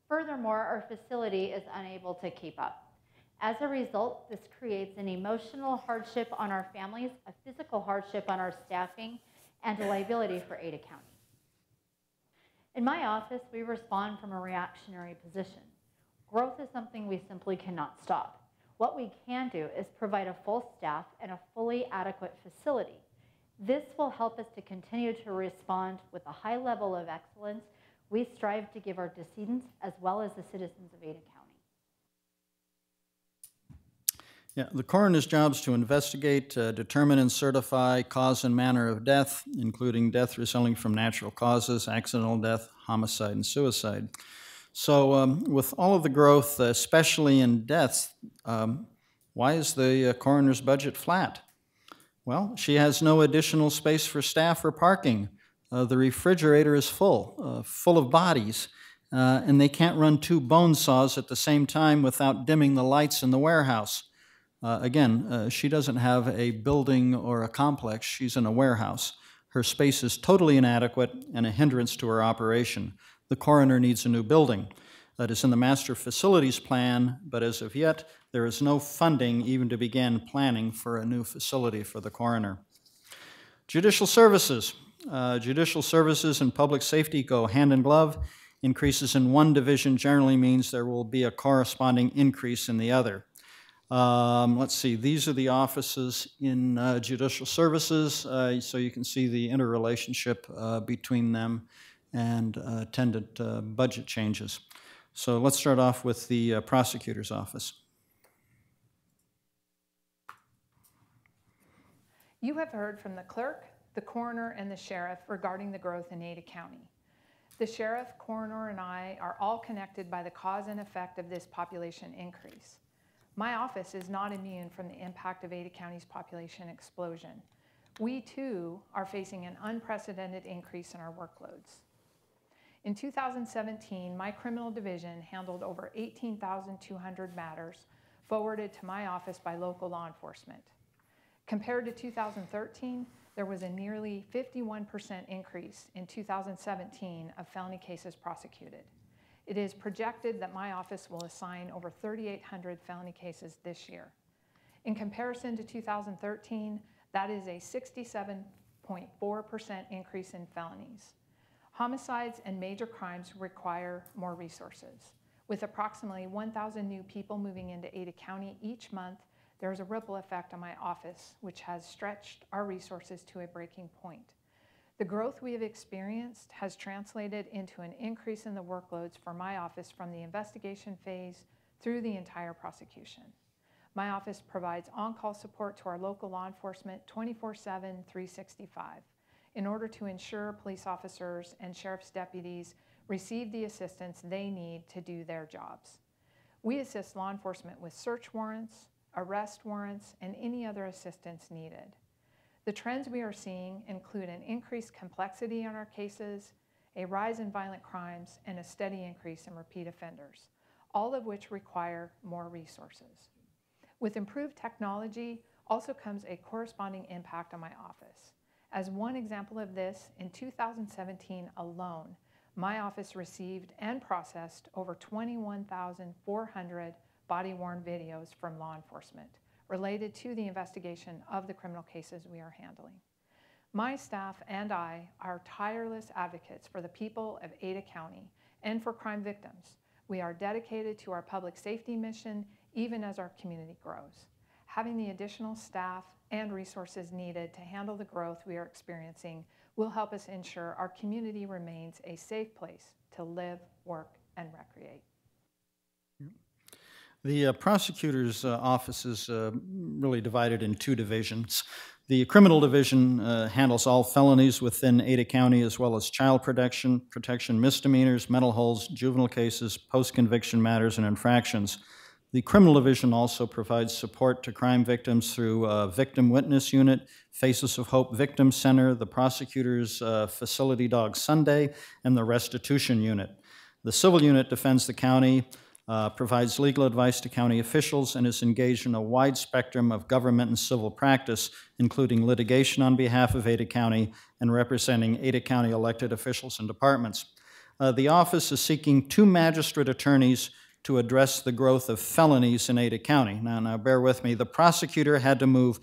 Furthermore, our facility is unable to keep up. As a result, this creates an emotional hardship on our families, a physical hardship on our staffing, and a liability for Ada County. In my office, we respond from a reactionary position. Growth is something we simply cannot stop. What we can do is provide a full staff and a fully adequate facility. This will help us to continue to respond with a high level of excellence we strive to give our decedents as well as the citizens of Ada County. Yeah, the coroner's job is to investigate, determine and certify cause and manner of death, including death resulting from natural causes, accidental death, homicide, and suicide. So with all of the growth, especially in deaths, why is the coroner's budget flat? Well, she has no additional space for staff or parking. The refrigerator is full of bodies, and they can't run 2 bone saws at the same time without dimming the lights in the warehouse. Again, she doesn't have a building or a complex. She's in a warehouse. Her space is totally inadequate and a hindrance to her operation. The coroner needs a new building. That is in the master facilities plan, but as of yet, there is no funding even to begin planning for a new facility for the coroner. Judicial services. Judicial services and public safety go hand in glove. Increases in one division generally means there will be a corresponding increase in the other. Let's see, these are the offices in judicial services, so you can see the interrelationship between them and attendant budget changes. So let's start off with the prosecutor's office. You have heard from the clerk, the coroner, and the sheriff regarding the growth in Ada County. The sheriff, coroner, and I are all connected by the cause and effect of this population increase. My office is not immune from the impact of Ada County's population explosion. We, too, are facing an unprecedented increase in our workloads. In 2017, my criminal division handled over 18,200 matters forwarded to my office by local law enforcement. Compared to 2013, there was a nearly 51% increase in 2017 of felony cases prosecuted. It is projected that my office will assign over 3,800 felony cases this year. In comparison to 2013, that is a 67.4% increase in felonies. Homicides and major crimes require more resources. With approximately 1,000 new people moving into Ada County each month, there is a ripple effect on my office, which has stretched our resources to a breaking point. The growth we have experienced has translated into an increase in the workloads for my office from the investigation phase through the entire prosecution. My office provides on-call support to our local law enforcement 24/7, 365 in order to ensure police officers and sheriff's deputies receive the assistance they need to do their jobs. We assist law enforcement with search warrants, arrest warrants, and any other assistance needed. The trends we are seeing include an increased complexity in our cases, a rise in violent crimes, and a steady increase in repeat offenders, all of which require more resources. With improved technology also comes a corresponding impact on my office. As one example of this, in 2017 alone, my office received and processed over 21,400 body-worn videos from law enforcement related to the investigation of the criminal cases we are handling. My staff and I are tireless advocates for the people of Ada County and for crime victims. We are dedicated to our public safety mission even as our community grows. Having the additional staff and resources needed to handle the growth we are experiencing will help us ensure our community remains a safe place to live, work, and recreate. The prosecutor's office is really divided in 2 divisions. The criminal division handles all felonies within Ada County, as well as child protection, misdemeanors, mental holds, juvenile cases, post-conviction matters, and infractions. The criminal division also provides support to crime victims through Victim Witness Unit, Faces of Hope Victim Center, the prosecutor's Facility Dog Sunday, and the Restitution Unit. The civil unit defends the county, provides legal advice to county officials, and is engaged in a wide spectrum of government and civil practice, including litigation on behalf of Ada County and representing Ada County elected officials and departments. The office is seeking 2 magistrate attorneys to address the growth of felonies in Ada County. Now bear with me. The prosecutor had to move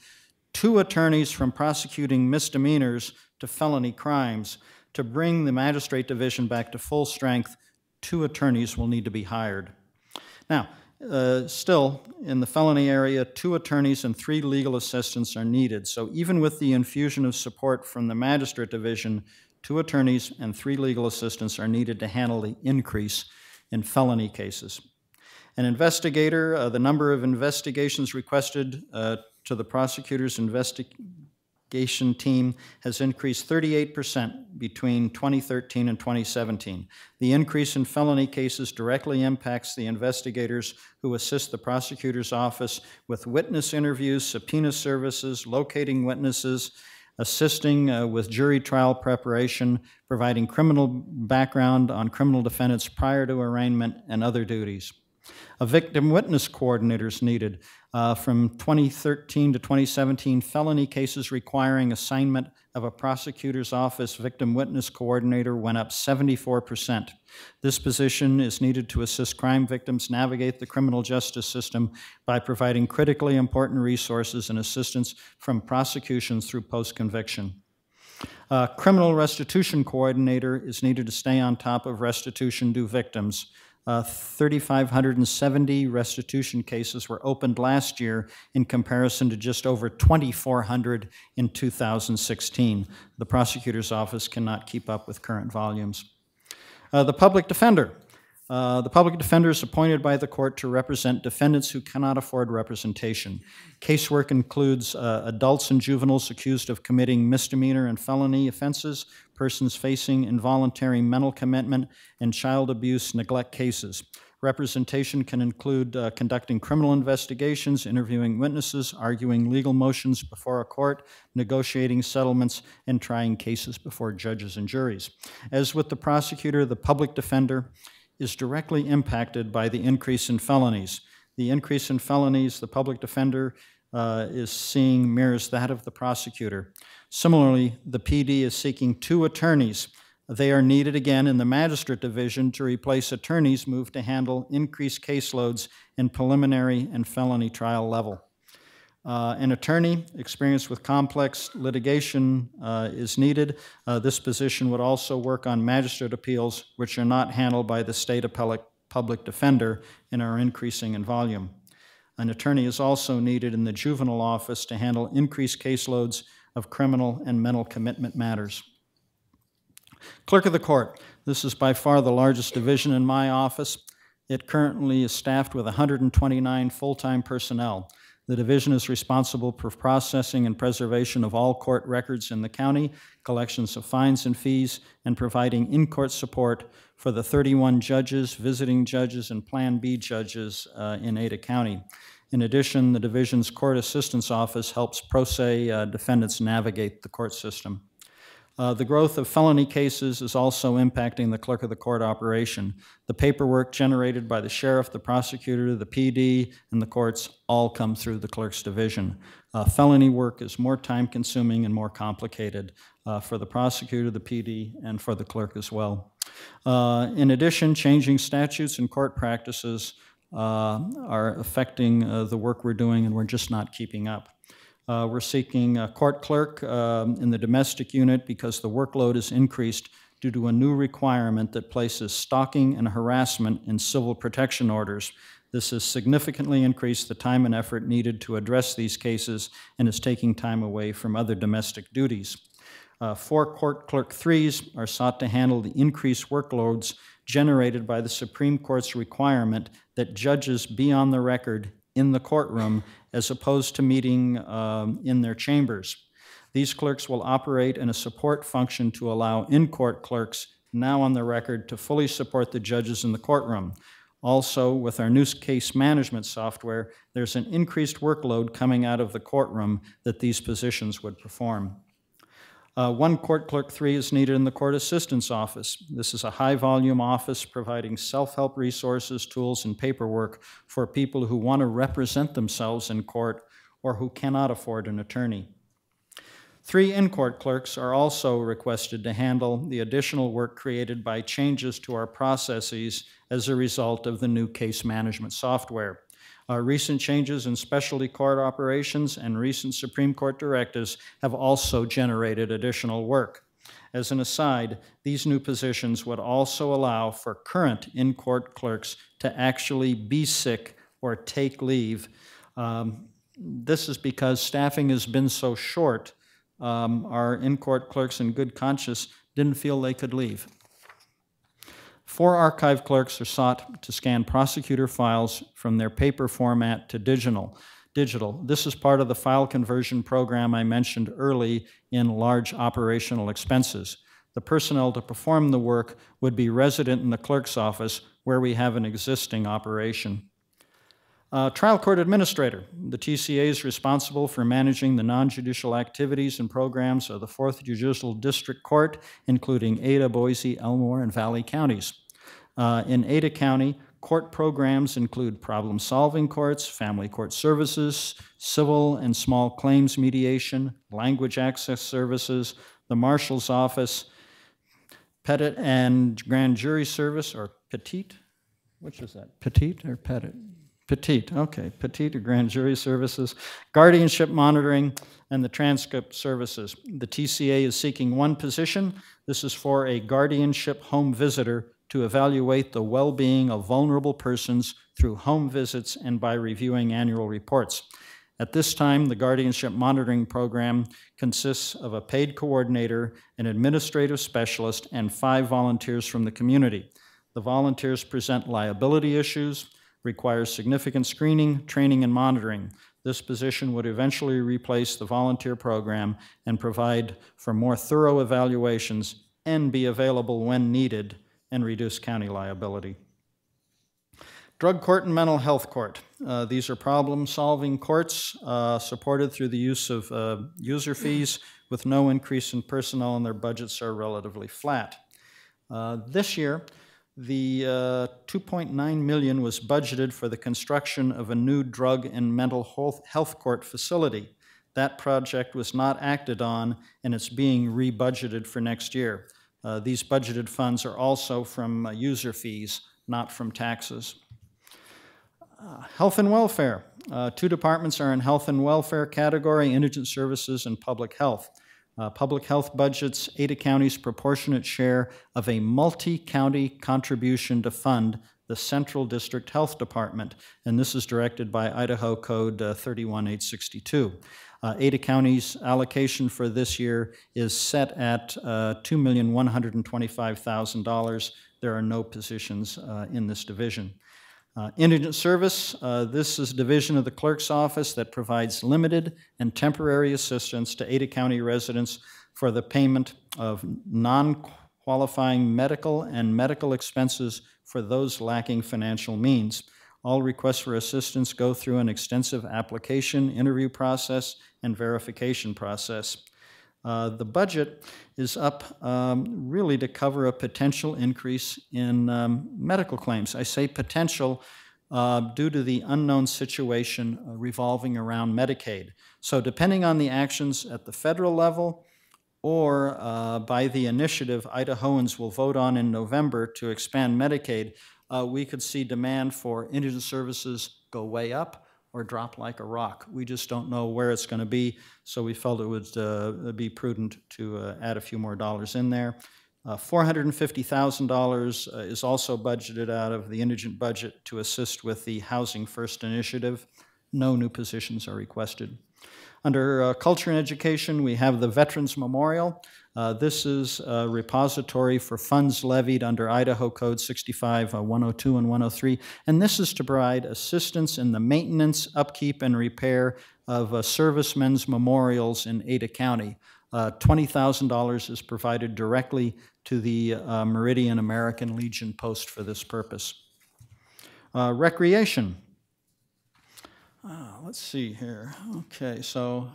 2 attorneys from prosecuting misdemeanors to felony crimes. To bring the magistrate division back to full strength, 2 attorneys will need to be hired. Now, still, in the felony area, 2 attorneys and 3 legal assistants are needed. So even with the infusion of support from the magistrate division, 2 attorneys and 3 legal assistants are needed to handle the increase in felony cases. An investigator, the number of investigations requested to the prosecutor's investigation team has increased 38% between 2013 and 2017. The increase in felony cases directly impacts the investigators who assist the prosecutor's office with witness interviews, subpoena services, locating witnesses, assisting with jury trial preparation, providing criminal background on criminal defendants prior to arraignment, and other duties. A victim witness coordinator is needed. From 2013 to 2017, felony cases requiring assignment of a prosecutor's office victim witness coordinator went up 74%. This position is needed to assist crime victims navigate the criminal justice system by providing critically important resources and assistance from prosecutions through post-conviction. Criminal restitution coordinator is needed to stay on top of restitution due victims. 3,570 restitution cases were opened last year in comparison to just over 2,400 in 2016. The prosecutor's office cannot keep up with current volumes. The public defender. The public defender is appointed by the court to represent defendants who cannot afford representation. Casework includes adults and juveniles accused of committing misdemeanor and felony offenses, persons facing involuntary mental commitment, and child abuse neglect cases. Representation can include conducting criminal investigations, interviewing witnesses, arguing legal motions before a court, negotiating settlements, and trying cases before judges and juries. As with the prosecutor, the public defender is directly impacted by the increase in felonies. The increase in felonies the public defender is seeing mirrors that of the prosecutor. Similarly, the PD is seeking 2 attorneys. They are needed again in the magistrate division to replace attorneys moved to handle increased caseloads in preliminary and felony trial level. An attorney experienced with complex litigation is needed. This position would also work on magistrate appeals, which are not handled by the state appellate public defender and are increasing in volume. An attorney is also needed in the juvenile office to handle increased caseloads of criminal and mental commitment matters. Clerk of the court. This is by far the largest division in my office. It currently is staffed with 129 full-time personnel. The division is responsible for processing and preservation of all court records in the county, collections of fines and fees, and providing in-court support for the 31 judges, visiting judges, and Plan B judges in Ada County. In addition, the division's court assistance office helps pro se defendants navigate the court system. The growth of felony cases is also impacting the clerk of the court operation. The paperwork generated by the sheriff, the prosecutor, the PD, and the courts all come through the clerk's division. Felony work is more time-consuming and more complicated for the prosecutor, the PD, and for the clerk as well. In addition, changing statutes and court practices are affecting the work we're doing, and we're just not keeping up. We're seeking a court clerk in the domestic unit because the workload is increased due to a new requirement that places stalking and harassment in civil protection orders. This has significantly increased the time and effort needed to address these cases and is taking time away from other domestic duties. 4 court clerk 3s are sought to handle the increased workloads generated by the Supreme Court's requirement that judges be on the record in the courtroom as opposed to meeting in their chambers. These clerks will operate in a support function to allow in-court clerks now on the record to fully support the judges in the courtroom. Also, with our new case management software, there's an increased workload coming out of the courtroom that these positions would perform. 1 court clerk 3 is needed in the court assistance office. This is a high-volume office providing self-help resources, tools, and paperwork for people who want to represent themselves in court or who cannot afford an attorney. 3 in-court clerks are also requested to handle the additional work created by changes to our processes as a result of the new case management software. Recent changes in specialty court operations and recent Supreme Court directives have also generated additional work. As an aside, these new positions would also allow for current in-court clerks to actually be sick or take leave. This is because staffing has been so short, our in-court clerks in good conscience didn't feel they could leave. 4 archive clerks are sought to scan prosecutor files from their paper format to digital. This is part of the file conversion program I mentioned early in large operational expenses. The personnel to perform the work would be resident in the clerk's office where we have an existing operation. Trial court administrator. The TCA is responsible for managing the non-judicial activities and programs of the 4th Judicial District Court, including Ada, Boise, Elmore, and Valley counties. In Ada County, court programs include problem-solving courts, family court services, civil and small claims mediation, language access services, the marshal's office, petit and grand jury service, or petite? Which is that, petite or petit? Petite, okay, petite or grand jury services, guardianship monitoring, and the transcript services. The TCA is seeking one position. This is for a guardianship home visitor to evaluate the well-being of vulnerable persons through home visits and by reviewing annual reports. At this time, the guardianship monitoring program consists of a paid coordinator, an administrative specialist, and 5 volunteers from the community. The volunteers present liability issues, requires significant screening, training, and monitoring. This position would eventually replace the volunteer program and provide for more thorough evaluations and be available when needed and reduce county liability. Drug court and mental health court. These are problem-solving courts supported through the use of user fees with no increase in personnel, and their budgets are relatively flat. This year, the $2.9 million was budgeted for the construction of a new drug and mental health court facility. That project was not acted on, and it's being rebudgeted for next year. These budgeted funds are also from user fees, not from taxes. Health and welfare. 2 departments are in health and welfare category: indigent services and public health. Public health budgets Ada County's proportionate share of a multi-county contribution to fund the Central District Health Department, and this is directed by Idaho Code 31862. Ada County's allocation for this year is set at $2,125,000. There are no positions in this division. Indigent service, this is a division of the clerk's office that provides limited and temporary assistance to Ada County residents for the payment of non-qualifying medical and medical expenses for those lacking financial means. All requests for assistance go through an extensive application, interview process, and verification process. The budget is up really to cover a potential increase in medical claims. I say potential due to the unknown situation revolving around Medicaid. So depending on the actions at the federal level or by the initiative Idahoans will vote on in November to expand Medicaid, we could see demand for indigent services go way up or drop like a rock. We just don't know where it's going to be, so we felt it would be prudent to add a few more dollars in there. $450,000 is also budgeted out of the indigent budget to assist with the Housing First initiative. No new positions are requested. Under culture and education, we have the Veterans Memorial. This is a repository for funds levied under Idaho Code 65-102 and 103, and this is to provide assistance in the maintenance, upkeep, and repair of servicemen's memorials in Ada County. $20,000 is provided directly to the Meridian American Legion post for this purpose. Recreation. Let's see here. Okay, so,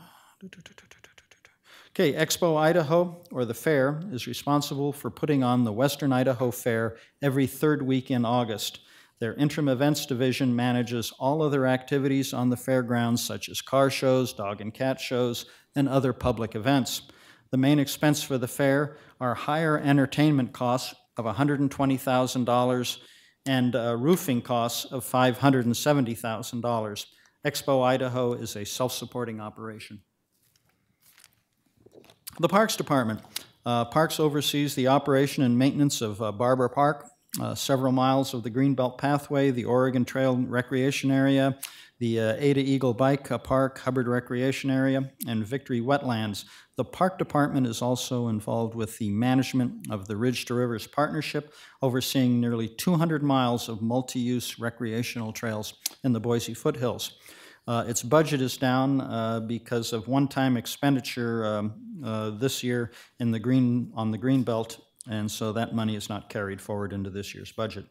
Expo Idaho, or the fair, is responsible for putting on the Western Idaho Fair every 3rd week in August. Their interim events division manages all other activities on the fairgrounds, such as car shows, dog and cat shows, and other public events. The main expense for the fair are higher entertainment costs of $120,000 and roofing costs of $570,000. Expo Idaho is a self-supporting operation. The Parks Department. Parks oversees the operation and maintenance of Barber Park, several miles of the Greenbelt Pathway, the Oregon Trail Recreation Area, the Ada Eagle Bike Park, Hubbard Recreation Area, and Victory Wetlands. The Park Department is also involved with the management of the Ridge to Rivers Partnership, overseeing nearly 200 miles of multi-use recreational trails in the Boise foothills. Its budget is down because of one-time expenditure this year on the Greenbelt, and so that money is not carried forward into this year's budget.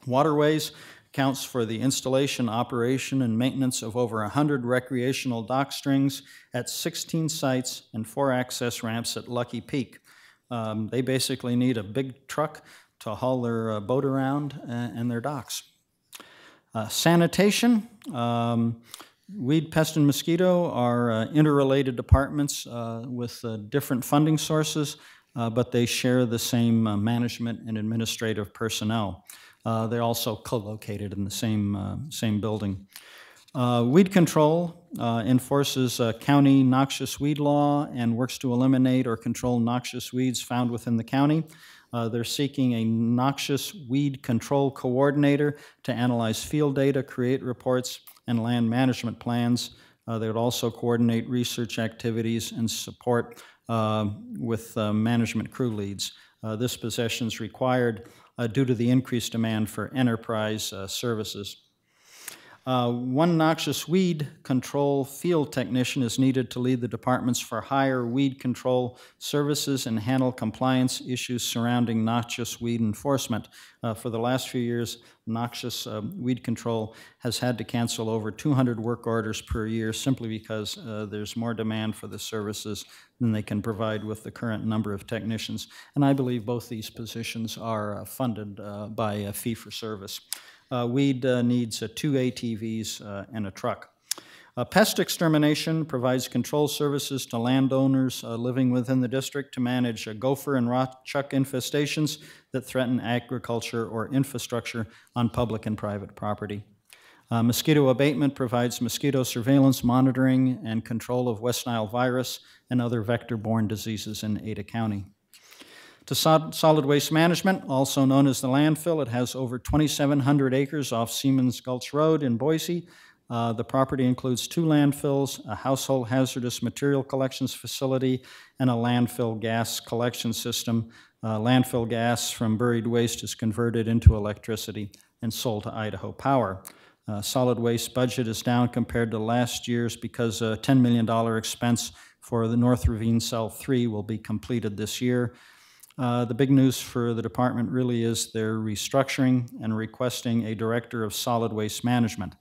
Waterways accounts for the installation, operation, and maintenance of over 100 recreational dock strings at 16 sites and 4 access ramps at Lucky Peak. They basically need a big truck to haul their boat around and their docks. Sanitation, weed, pest, and mosquito are interrelated departments with different funding sources, but they share the same management and administrative personnel. They're also co-located in the same building. Weed control enforces county noxious weed law and works to eliminate or control noxious weeds found within the county. They're seeking a noxious weed control coordinator to analyze field data, create reports, and land management plans. They would also coordinate research activities and support with management crew leads. This position is required due to the increased demand for enterprise services. One noxious weed control field technician is needed to lead the departments for higher weed control services and handle compliance issues surrounding noxious weed enforcement. For the last few years, noxious weed control has had to cancel over 200 work orders per year simply because there's more demand for the services than they can provide with the current number of technicians. And I believe both these positions are funded by a fee-for-service. Weed needs 2 ATVs and a truck. Pest extermination provides control services to landowners living within the district to manage gopher and rotchuck infestations that threaten agriculture or infrastructure on public and private property. Mosquito abatement provides mosquito surveillance, monitoring, and control of West Nile virus and other vector-borne diseases in Ada County. To solid waste management, also known as the landfill, it has over 2,700 acres off Siemens Gulch Road in Boise. The property includes 2 landfills, a household hazardous material collections facility, and a landfill gas collection system. Landfill gas from buried waste is converted into electricity and sold to Idaho Power. Solid waste budget is down compared to last year's because a $10 million expense for the North Ravine Cell 3 will be completed this year. The big news for the department really is they're restructuring and requesting a director of solid waste management.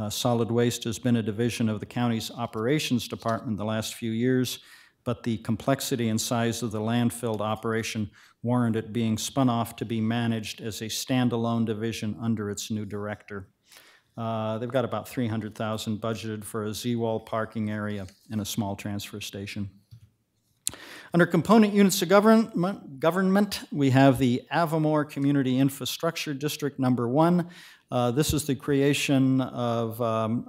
Solid waste has been a division of the county's operations department the last few years, but the complexity and size of the landfill operation warrant it being spun off to be managed as a standalone division under its new director. They've got about $300,000 budgeted for a Z-wall parking area and a small transfer station. Under component units of government, we have the Avamore Community Infrastructure District Number 1. This is the creation of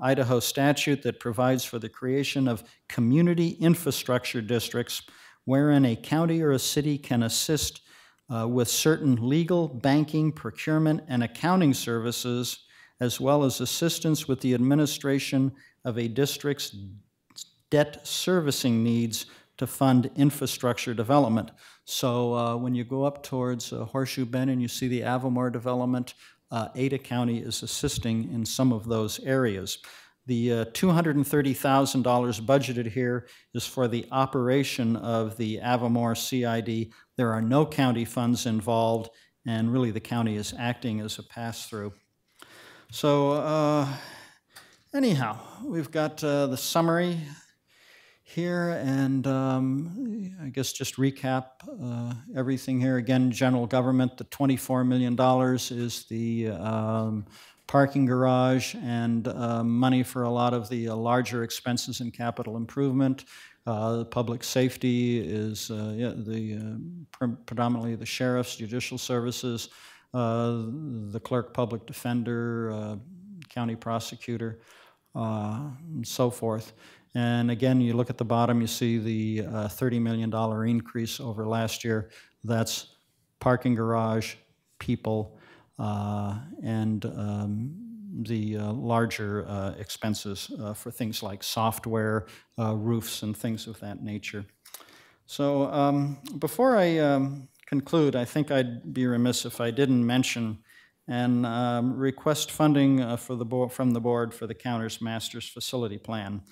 Idaho statute that provides for the creation of community infrastructure districts wherein a county or a city can assist with certain legal, banking, procurement, and accounting services, as well as assistance with the administration of a district's debt servicing needs to fund infrastructure development. So when you go up towards Horseshoe Bend and you see the Avamore development, Ada County is assisting in some of those areas. The $230,000 budgeted here is for the operation of the Avamore CID. There are no county funds involved, and really the county is acting as a pass-through. So anyhow, we've got the summary here, and I guess just recap everything here. Again, general government, the $24 million is the parking garage and money for a lot of the larger expenses in capital improvement. Public safety is predominantly the sheriff's, judicial services, the clerk, public defender, county prosecutor, and so forth. And again, you look at the bottom, you see the $30 million increase over last year. That's parking garage, people, and the larger expenses for things like software, roofs, and things of that nature. So before I conclude, I think I'd be remiss if I didn't mention and request funding from the board for the Counter's Master's Facility Plan.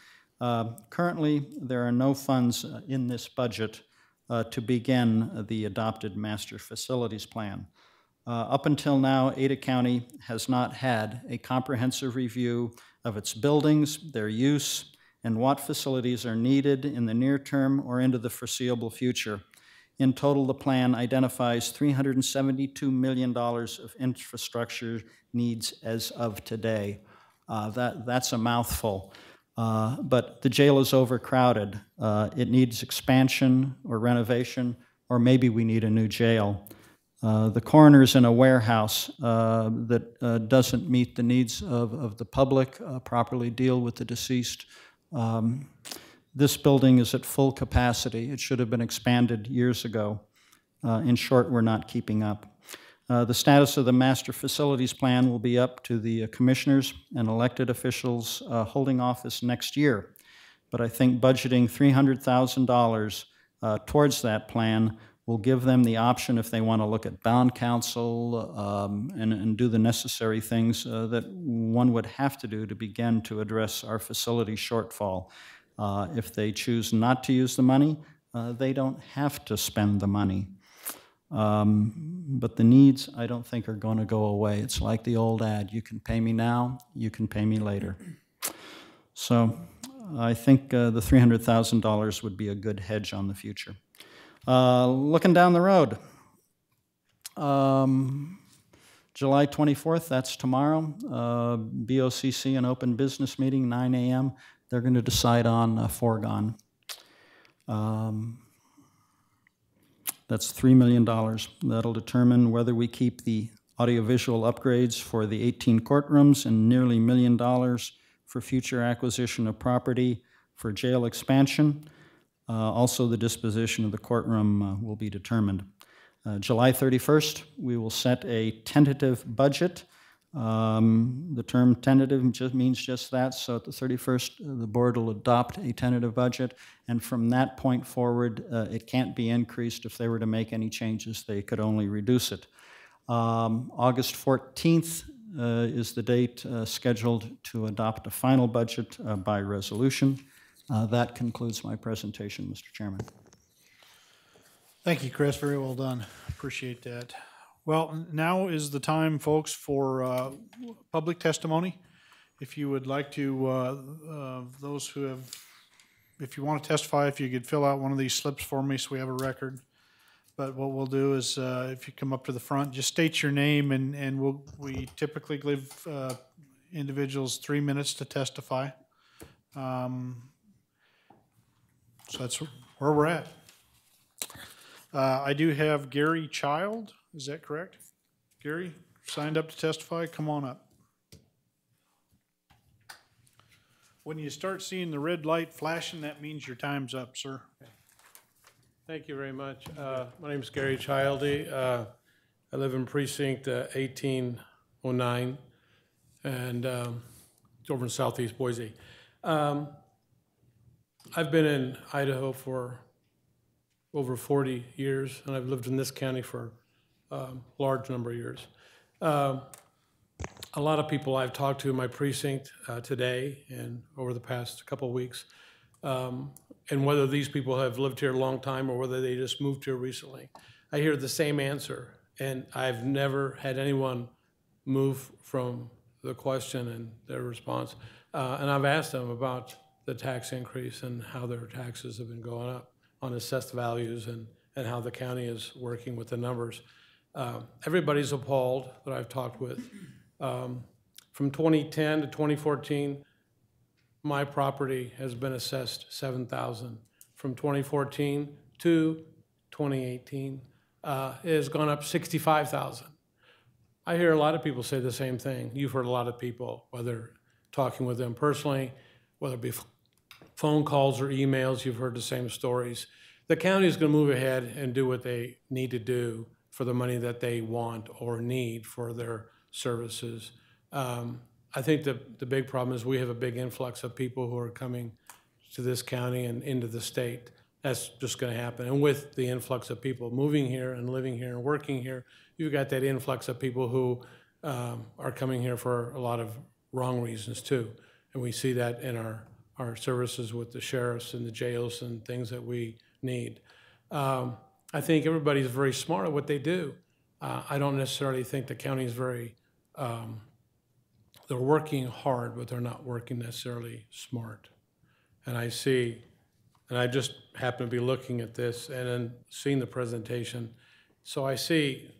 Currently, there are no funds in this budget to begin the adopted Master Facilities Plan. Up until now, Ada County has not had a comprehensive review of its buildings, their use, and what facilities are needed in the near term or into the foreseeable future. In total, the plan identifies $372 million of infrastructure needs as of today. That's a mouthful. But the jail is overcrowded. It needs expansion or renovation, or maybe we need a new jail. The coroner's in a warehouse that doesn't meet the needs of the public, properly deal with the deceased. This building is at full capacity. It should have been expanded years ago. In short, we're not keeping up. The status of the Master Facilities Plan will be up to the commissioners and elected officials holding office next year. But I think budgeting $300,000 towards that plan will give them the option, if they want to look at bond counsel and do the necessary things that one would have to do to begin to address our facility shortfall. If they choose not to use the money, they don't have to spend the money. But the needs, I don't think, are going to go away. It's like the old ad, you can pay me now, you can pay me later. So I think the $300,000 would be a good hedge on the future. Looking down the road, July 24th, that's tomorrow, BOCC, an open business meeting, 9 a.m. They're going to decide on foregone. That's $3 million. That'll determine whether we keep the audiovisual upgrades for the 18 courtrooms and nearly $1 million for future acquisition of property for jail expansion. Also, the disposition of the courtroom will be determined. July 31st, we will set a tentative budget. The term tentative just means just that, so at the 31st, the board will adopt a tentative budget, and from that point forward, it can't be increased. If they were to make any changes, they could only reduce it. August 14th is the date scheduled to adopt a final budget by resolution. That concludes my presentation, Mr. Chairman. Thank you, Chris. Very well done. Appreciate that. Well, now is the time, folks, for public testimony. If you would like to, those who have, if you want to testify, if you could fill out one of these slips for me so we have a record. But what we'll do is, if you come up to the front, just state your name, and we typically give individuals 3 minutes to testify. So that's where we're at. I do have Gary Child. Is that correct? Gary, signed up to testify? Come on up. When you start seeing the red light flashing, that means your time's up, sir. Thank you very much. My name is Gary Childy. I live in precinct 1809, and it's over in southeast Boise. I've been in Idaho for over 40 years, and I've lived in this county for a large number of years. A lot of people I've talked to in my precinct today and over the past couple of weeks, and whether these people have lived here a long time or whether they just moved here recently, I hear the same answer, and I've never had anyone move from the question and their response. And I've asked them about the tax increase and how their taxes have been going up on assessed values and how the county is working with the numbers. Everybody's appalled that I've talked with. From 2010 to 2014, my property has been assessed $7,000. From 2014 to 2018, it has gone up $65,000. I hear a lot of people say the same thing. You've heard a lot of people, whether talking with them personally, whether it be phone calls or emails, you've heard the same stories. The county is going to move ahead and do what they need to do for the money that they want or need for their services. I think the big problem is we have a big influx of people who are coming to this county and into the state. That's just going to happen. And with the influx of people moving here and living here and working here, you've got that influx of people who are coming here for a lot of wrong reasons too. And we see that in our services with the sheriffs and the jails and things that we need. I think everybody's very smart at what they do. I don't necessarily think the county is very, they're working hard, but they're not working necessarily smart. And I see, and I just happen to be looking at this and then seeing the presentation. So I see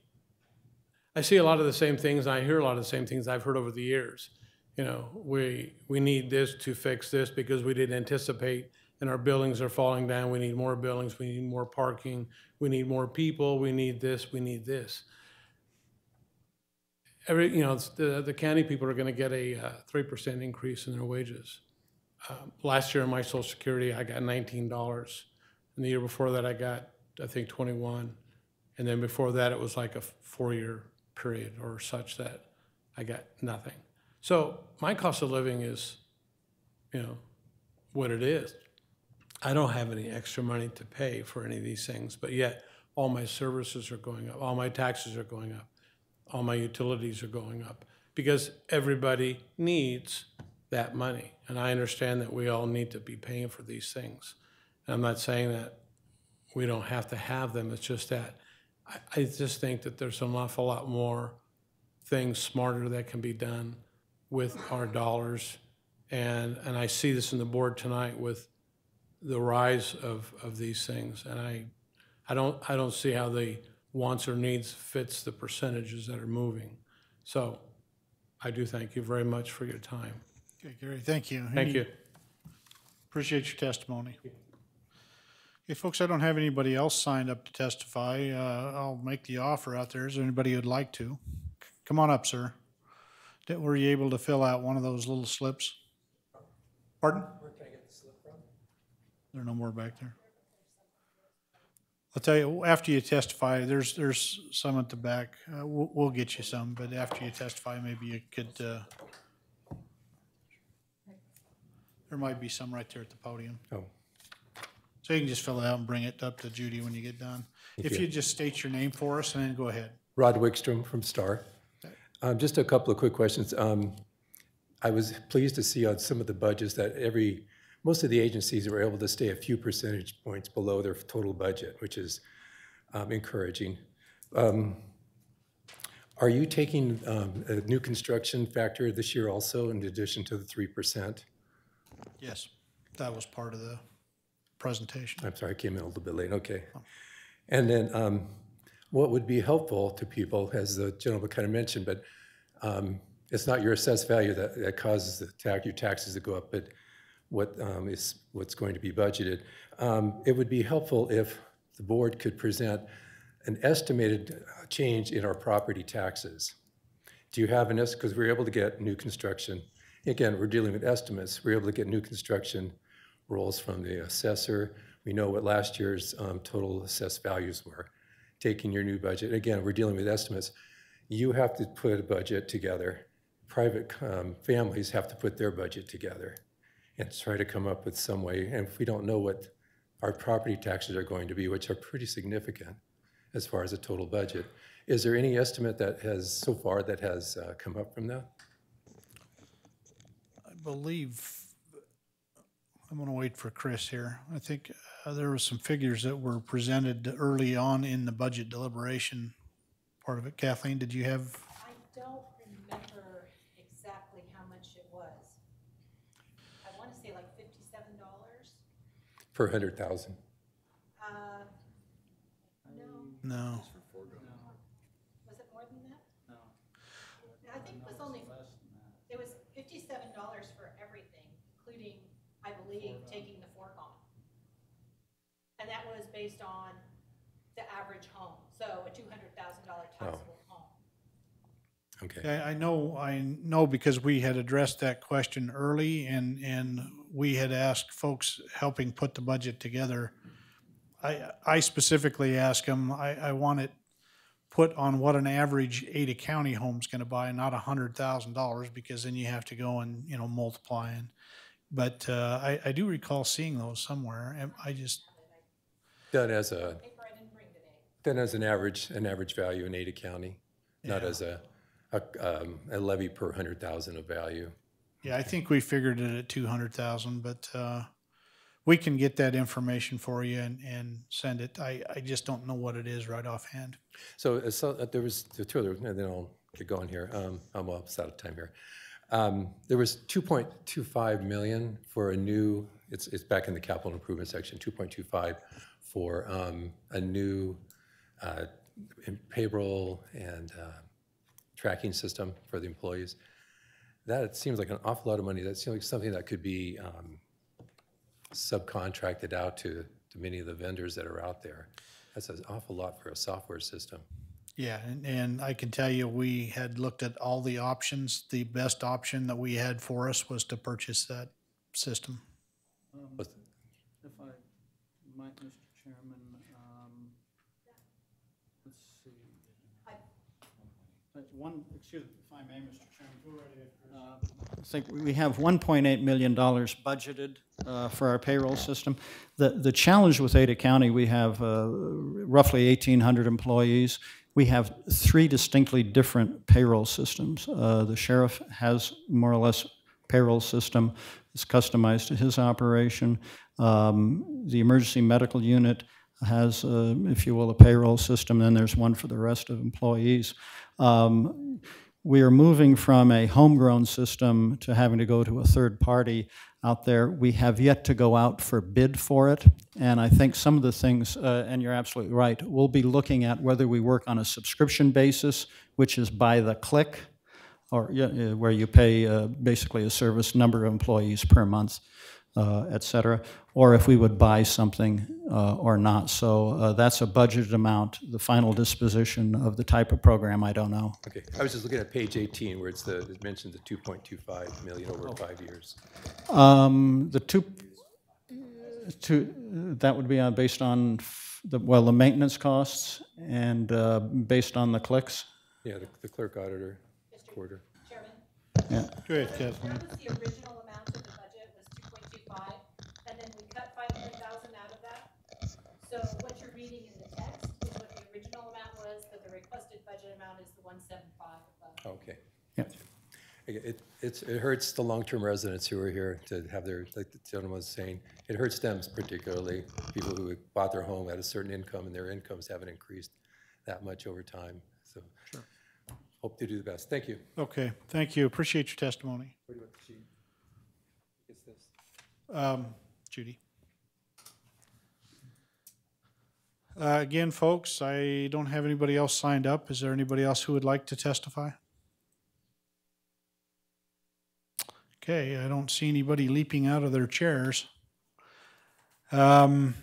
a lot of the same things, and I hear a lot of the same things I've heard over the years. You know, we need this to fix this because we didn't anticipate, and our buildings are falling down. We need more buildings. We need more parking. We need more people. We need this. We need this. The county people are going to get a 3% increase in their wages. Last year in my Social Security, I got $19. And the year before that, I got, I think, 21. And then before that, it was like a 4-year period or such that I got nothing. So my cost of living is, what it is. I don't have any extra money to pay for any of these things, but yet all my services are going up, all my taxes are going up, all my utilities are going up, because everybody needs that money. And I understand that we all need to be paying for these things. And I'm not saying that we don't have to have them, it's just that I just think that there's an awful lot more things smarter that can be done with our dollars. And I see this in the board tonight with the rise of these things. And I don't see how the wants or needs fits the percentages that are moving. So I do thank you very much for your time. Okay, Gary, thank you. Thank you. Appreciate your testimony. Okay, folks, I don't have anybody else signed up to testify. I'll make the offer out there. Is there anybody who'd like to? Come on up, sir. Were you able to fill out one of those little slips? Pardon? Where can I get the slip from? There are no more back there. I'll tell you, after you testify, there's some at the back. We'll get you some, but after you testify, maybe you could, there might be some right there at the podium. Oh. So you can just fill it out and bring it up to Judy when you get done. If you just state your name for us and then go ahead. Rod Wickstrom from Star. Just a couple of quick questions. I was pleased to see on some of the budgets that most of the agencies were able to stay a few percentage points below their total budget, which is encouraging. Are you taking a new construction factor this year also in addition to the 3%? Yes, that was part of the presentation. I'm sorry, I came in a little bit late, okay. And then what would be helpful to people, as the gentleman kind of mentioned, but it's not your assessed value that causes your taxes to go up, but what's going to be budgeted. It would be helpful if the board could present an estimated change in our property taxes. Do you have an estimate? Because we're able to get new construction. Again, we're dealing with estimates. We're able to get new construction rolls from the assessor. We know what last year's total assessed values were. Taking your new budget, again, we're dealing with estimates. You have to put a budget together. Private families have to put their budget together and try to come up with some way. And if we don't know what our property taxes are going to be, which are pretty significant as far as the total budget, is there any estimate that has, so far, that has come up from that? I believe, I'm going to wait for Chris here. I think there were some figures that were presented early on in the budget deliberation part of it. Kathleen, did you have? I don't remember exactly how much it was. I want to say like $57. Per 100,000. No. Was it more than that? No. I think it was only, it was $57 for everything, including, I believe, taking the fork off. And that was based on the average home, so a $200,000 taxable home. Okay. I know because we had addressed that question early and we had asked folks helping put the budget together. I specifically asked them, I want it put on what an average Ada County home's gonna buy, not $100,000, because then you have to go and, you know, multiply and, but, I do recall seeing those somewhere, and I just, Done as a, Paper I didn't bring today. done as an average value in Ada County, not as a levy per 100,000 of value. yeah, I think we figured it at 200,000, but, we can get that information for you and send it. I just don't know what it is right offhand. So, there was the two other, and then I'll get going here. I'm almost out of time here. There was 2.25 million for a new, it's back in the capital improvement section, 2.25 for a new payroll and tracking system for the employees. That seems like an awful lot of money. That seems like something that could be subcontracted out to many of the vendors that are out there. That's an awful lot for a software system. Yeah, and I can tell you, we had looked at all the options. The best option that we had for us was to purchase that system. What's- If I might, Mr. Chairman, let's see. Excuse me, if I may, Mr. Chairman. I think we have $1.8 million budgeted for our payroll system. The challenge with Ada County, we have roughly 1,800 employees. We have 3 distinctly different payroll systems. The sheriff has more or less payroll system. It's customized to his operation. The emergency medical unit has, if you will, a payroll system. Then there's one for the rest of employees. We are moving from a homegrown system to having to go to a third party out there. We have yet to go out for bid for it, and I think some of the things, and you're absolutely right, we'll be looking at whether we work on a subscription basis, which is by the click, or where you pay basically a service, number of employees per month, et cetera, or if we would buy something or not. So that's a budgeted amount. The final disposition of the type of program, I don't know. Okay, I was just looking at page 18 where it mentions the 2.25 million over 5 years. That would be based on the maintenance costs and based on the clicks. Yeah, the clerk auditor quarter. Chairman? Yeah. Go ahead, Kathleen. That was the original amount of the budget was 2.25, and then we cut 500,000 out of that. So what you're reading in the text is what the original amount was, but the requested budget amount is the 175 above. Okay. Yeah. It hurts the long-term residents who are here to have their, like the gentleman was saying, it hurts them particularly, people who bought their home at a certain income and their incomes haven't increased that much over time. So sure. Hope to do the best. Thank you. Okay, thank you. Appreciate your testimony. What about she gets this? Judy. Again, folks, I don't have anybody else signed up. Is there anybody else who would like to testify? Okay, I don't see anybody leaping out of their chairs. Well,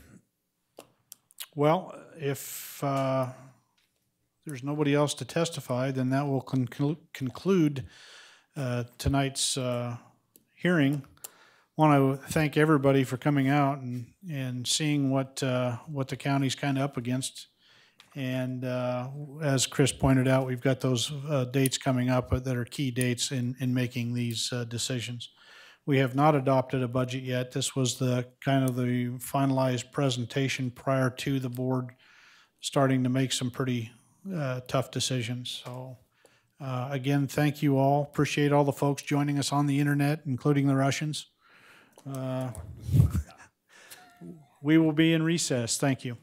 if there's nobody else to testify, then that will conclude tonight's hearing. Want to thank everybody for coming out and seeing what the county's kind of up against. And as Chris pointed out, we've got those dates coming up that are key dates in making these decisions. We have not adopted a budget yet. This was the kind of the finalized presentation prior to the board starting to make some pretty tough decisions. So again, thank you all. Appreciate all the folks joining us on the internet, including the Russians. We will be in recess. Thank you.